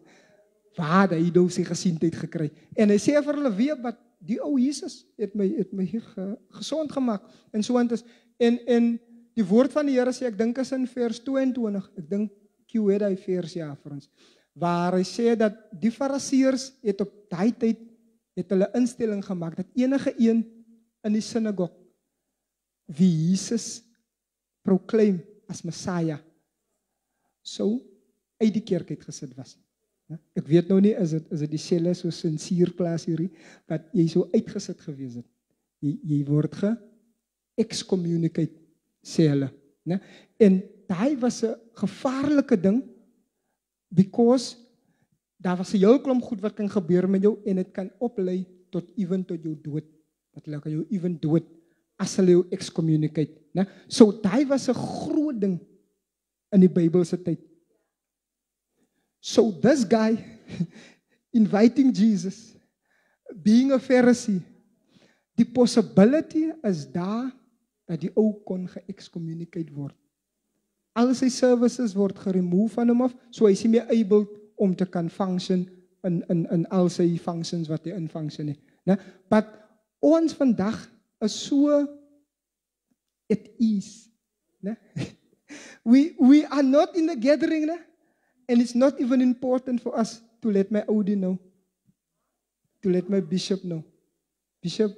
waar hy nou sy gesiendheid gekry. En hy sê vir hulle weet wat die ou Jesus het my hier gesond gemaak en so aan is. En die woord van die Here sê ek dink is in vers 22. Ek dink hoe het hy vers ja vir ons. Waar hy sê dat die fariseërs het op daai tyd het hulle instelling gemaak dat enige een in die sinagog wie Jesus proclaim as Messiah so uit die kerk uit gesit was. Ek weet nou nie is dit dieselfde so sensuurklas hierdie dat jy so uitgesit gewees het. Jy word ge-excommunicate sê hulle, né? En daai was 'n gevaarlike ding because daar was 'n heel klomp goed wat kan gebeur met jou en dit kan oplei tot jou dood. Dat hulle kan jou even dood as hulle jou excommunicate, né? So daai was 'n groot ding in die Bybelse tyd. So this guy inviting Jesus, being a Pharisee, die possibility is daar dat die ou kon ge-excommunicate word. Al sy services word geremove van hom af, so hy is nie meer able om te kan function in al sy functions wat hy in function het. Ne? But ons vandag is so at ease. Ne? We are not in the gathering, ne? And it's not even important for us to let my Odi know, to let my bishop know. Bishop,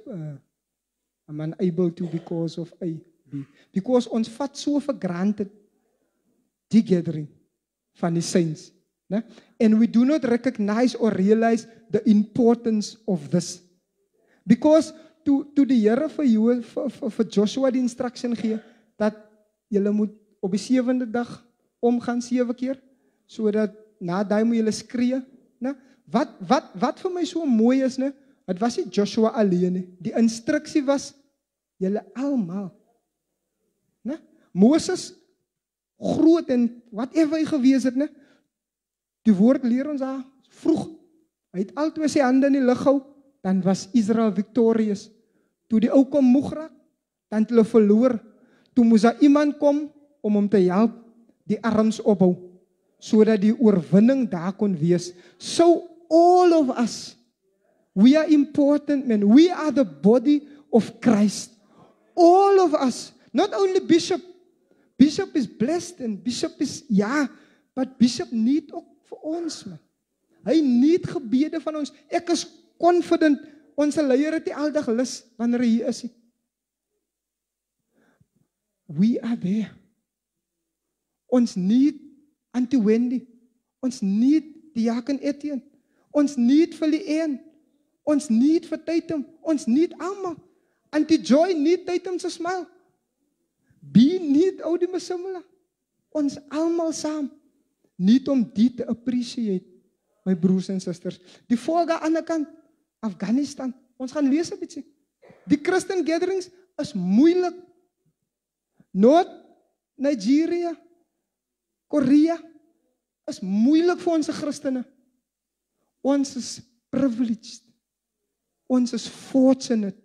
I'm unable to because of A, B. Because ons vat so for granted die gathering van die saints. Ne? And we do not recognize or realize the importance of this. Because to die Here vir Joshua die instruction gee, dat julle moet op die 7de dag omgaan 7 keer, sodat na daai moet julle skree. Ne? Wat vir my so mooi is, ne? Het was nie Joshua alleen nie. Die instruksie was julle almal. Ne? Moses, groot en whatever hy gewees het, né? Die woord leer ons daar vroeg. Hy het altyd sy hande in die lug gehou, dan was Israel victorious. Toe die ou kom moeg raak, dan het hulle verloor. Toe moes daar iemand kom om hom te help, die arms ophou, sodat die oorwinning daar kon wees. So all of us, we are important men. We are the body of Christ. All of us, not only Bishop. Bishop is blessed and Bishop is, ja, but Bishop need ook vir ons, man. Hy need gebede van ons. Ek is confident, ons leier het die aldag lus, wanneer hy hier is. We are there. Ons need Auntie Wendy. Ons need die Jaken Etienne. Ons need vir Leanne. Ons need vir Tatum. Ons need almal. Auntie Joy need Tatum se smile. Be need Oudie Masimela. Ons almal saam need om dit te appreciate, my broers en susters. Die volgende aan die ander kant, Afghanistan. Ons gaan lees 'n bietjie. Die Christian gatherings is moeilik. Noord, Nigeria, Korea is moeilik vir ons Christene. Ons is privileged. Ons is fortunate.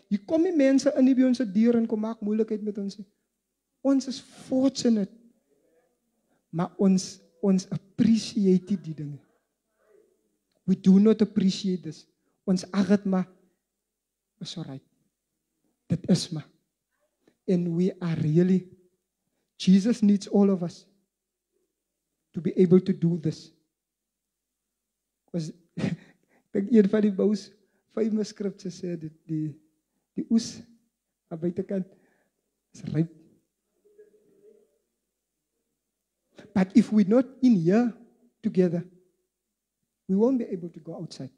Hier kom die mense in by ons deur en kom maak moeilikheid met ons. Ons is fortunate. Maar ons appreciate die dinge. We do not appreciate this. Ons ag dit maar, is alright. Dit is maar. And we are really, Jesus needs all of us to be able to do this. Because, ek dink een van die most famous scriptures sê, die oes, aan buitekant, is ryp. But if we're not in here together, we won't be able to go outside.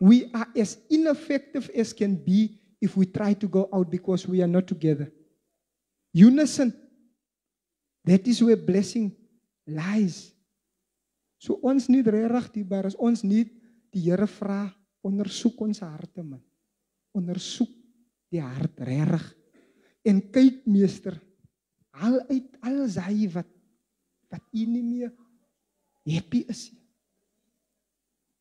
We are as ineffective as can be if we try to go out because we are not together. Unison. That is where blessing lies. So ons nie regtig die bar is. Ons nie die Here vra, ondersoek ons harte, man. Ondersoek die hart regtig. En kyk, meester, haal uit alles hy wat u nie meer happy is.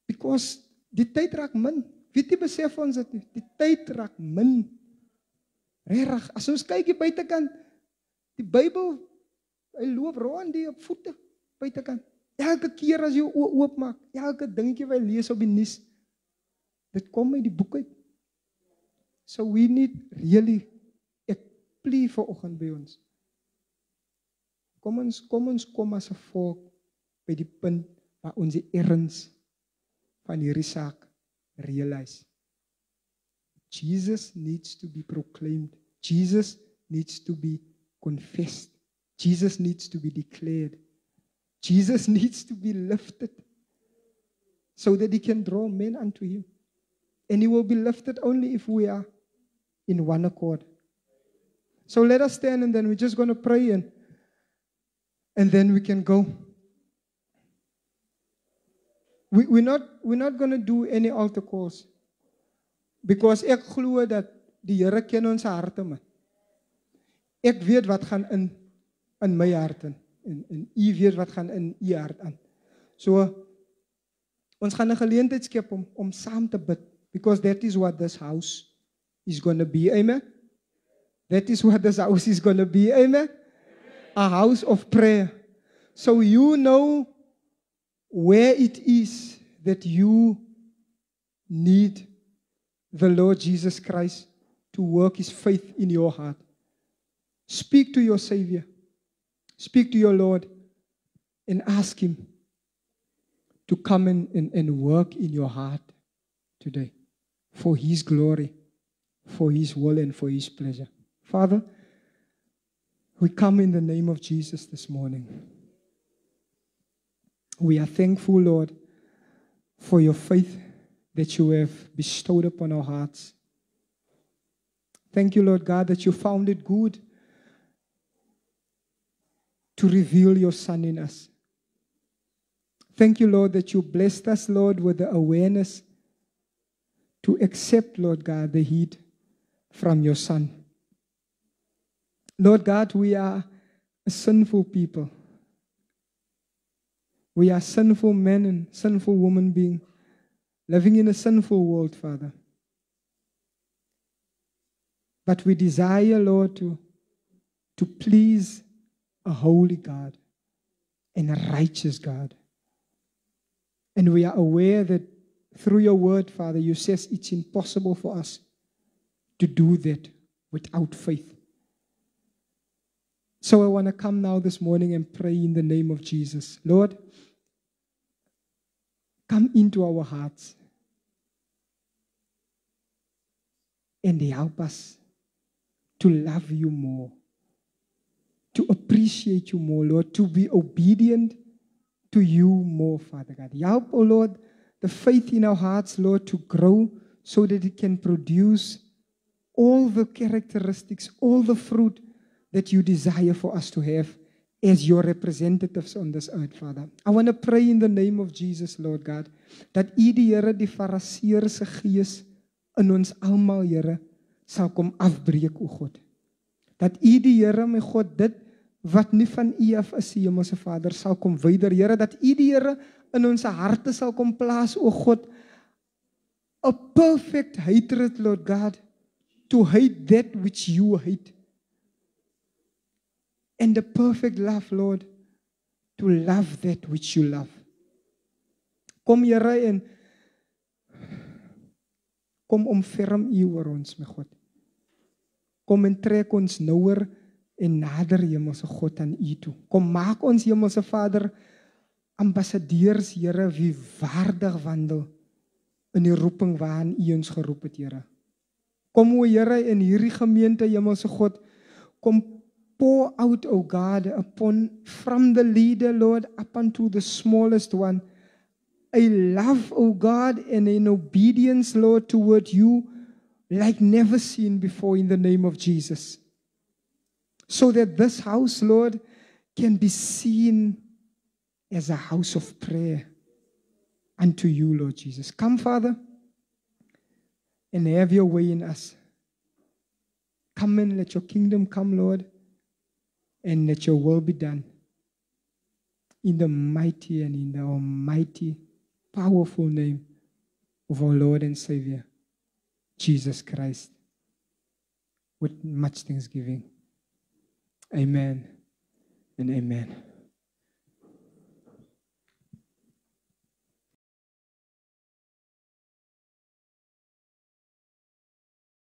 Because die tyd raak min. Weet jy, besef ons dit nie? Die tyd raak min. Regtig, as ons kyk hier buitekant, die Bybel, hy loop rond die op voete buitekant. Elke keer as jy oopmaak, elke dingetjie wat jy lees op die nuus, dit kom uit die boek uit. So we need really, ek plie vanoggend by ons. Kom ons as 'n volk by die punt waar ons die erns van hierdie saak realize. Jesus needs to be proclaimed. Jesus needs to be confessed. Jesus needs to be declared. Jesus needs to be lifted so that he can draw men unto him. And he will be lifted only if we are in one accord. So let us stand and then we're just going to pray and then we can go. We're not going to do any altar calls. Because ek glo dat die Here ken ons harte, man. Ek weet wat gaan in my hart en u weet wat gaan in u hart aan. So ons gaan 'n geleentheid skep om saam te bid, because that is what this house is going to be. Amen. That is what this house is going to be. Amen. A house of prayer. So you know where it is that you need the Lord Jesus Christ to work his faith in your heart. Speak to your Savior. Speak to your Lord and ask him to come and work in your heart today for his glory, for his will and for his pleasure. Father, we come in the name of Jesus this morning. We are thankful, Lord, for your faith that you have bestowed upon our hearts. Thank you, Lord God, that you found it good to reveal your Son in us. Thank you, Lord, that you blessed us, Lord, with the awareness to accept, Lord God, the heat from your Son. Lord God, we are a sinful people. We are sinful men and sinful women being living in a sinful world, Father. But we desire, Lord, to please a holy God and a righteous God. And we are aware that through your word, Father, you says it's impossible for us to do that without faith. So I want to come now this morning and pray in the name of Jesus. Lord, come into our hearts and help us to love you more, to appreciate you more, Lord, to be obedient to you more, Father God. Help, oh Lord, the faith in our hearts, Lord, to grow so that it can produce all the characteristics, all the fruit that you desire for us to have as your representatives on this earth, Father. I want to pray in the name of Jesus, Lord God, that U die Here die Fariseërs se gees in ons almal, Here, sal kom afbreek, o God. Dat U die Here, my God, dit wat nie van U af is, Hemelse Vader, sal kom wyder, Here, dat U die Here in ons harte sal kom plaas, o God, a perfect hatred, Lord God, to hate that which you hate. And the perfect love, Lord, to love that which you love. Kom, Here, en kom omferm U oor ons, my God. Kom en trek ons nouer en nader, Hemelse God, aan U toe. Kom maak ons, Hemelse Vader, ambassadeurs, Here, wie waardig wandel in die roeping waarin U ons geroep het, Here. Kom, o Here, in hierdie gemeente, Hemelse God, kom pour out, O God, from the leader, Lord, up unto the smallest one, a love, O God, and an obedience, Lord, toward you, like never seen before, in the name of Jesus. So that this house, Lord, can be seen as a house of prayer unto you, Lord Jesus. Come, Father, and have your way in us. Come and let your kingdom come, Lord, and let your will be done. In the mighty and in the almighty, powerful name of our Lord and Savior, Jesus Christ, with much thanksgiving. Amen and amen.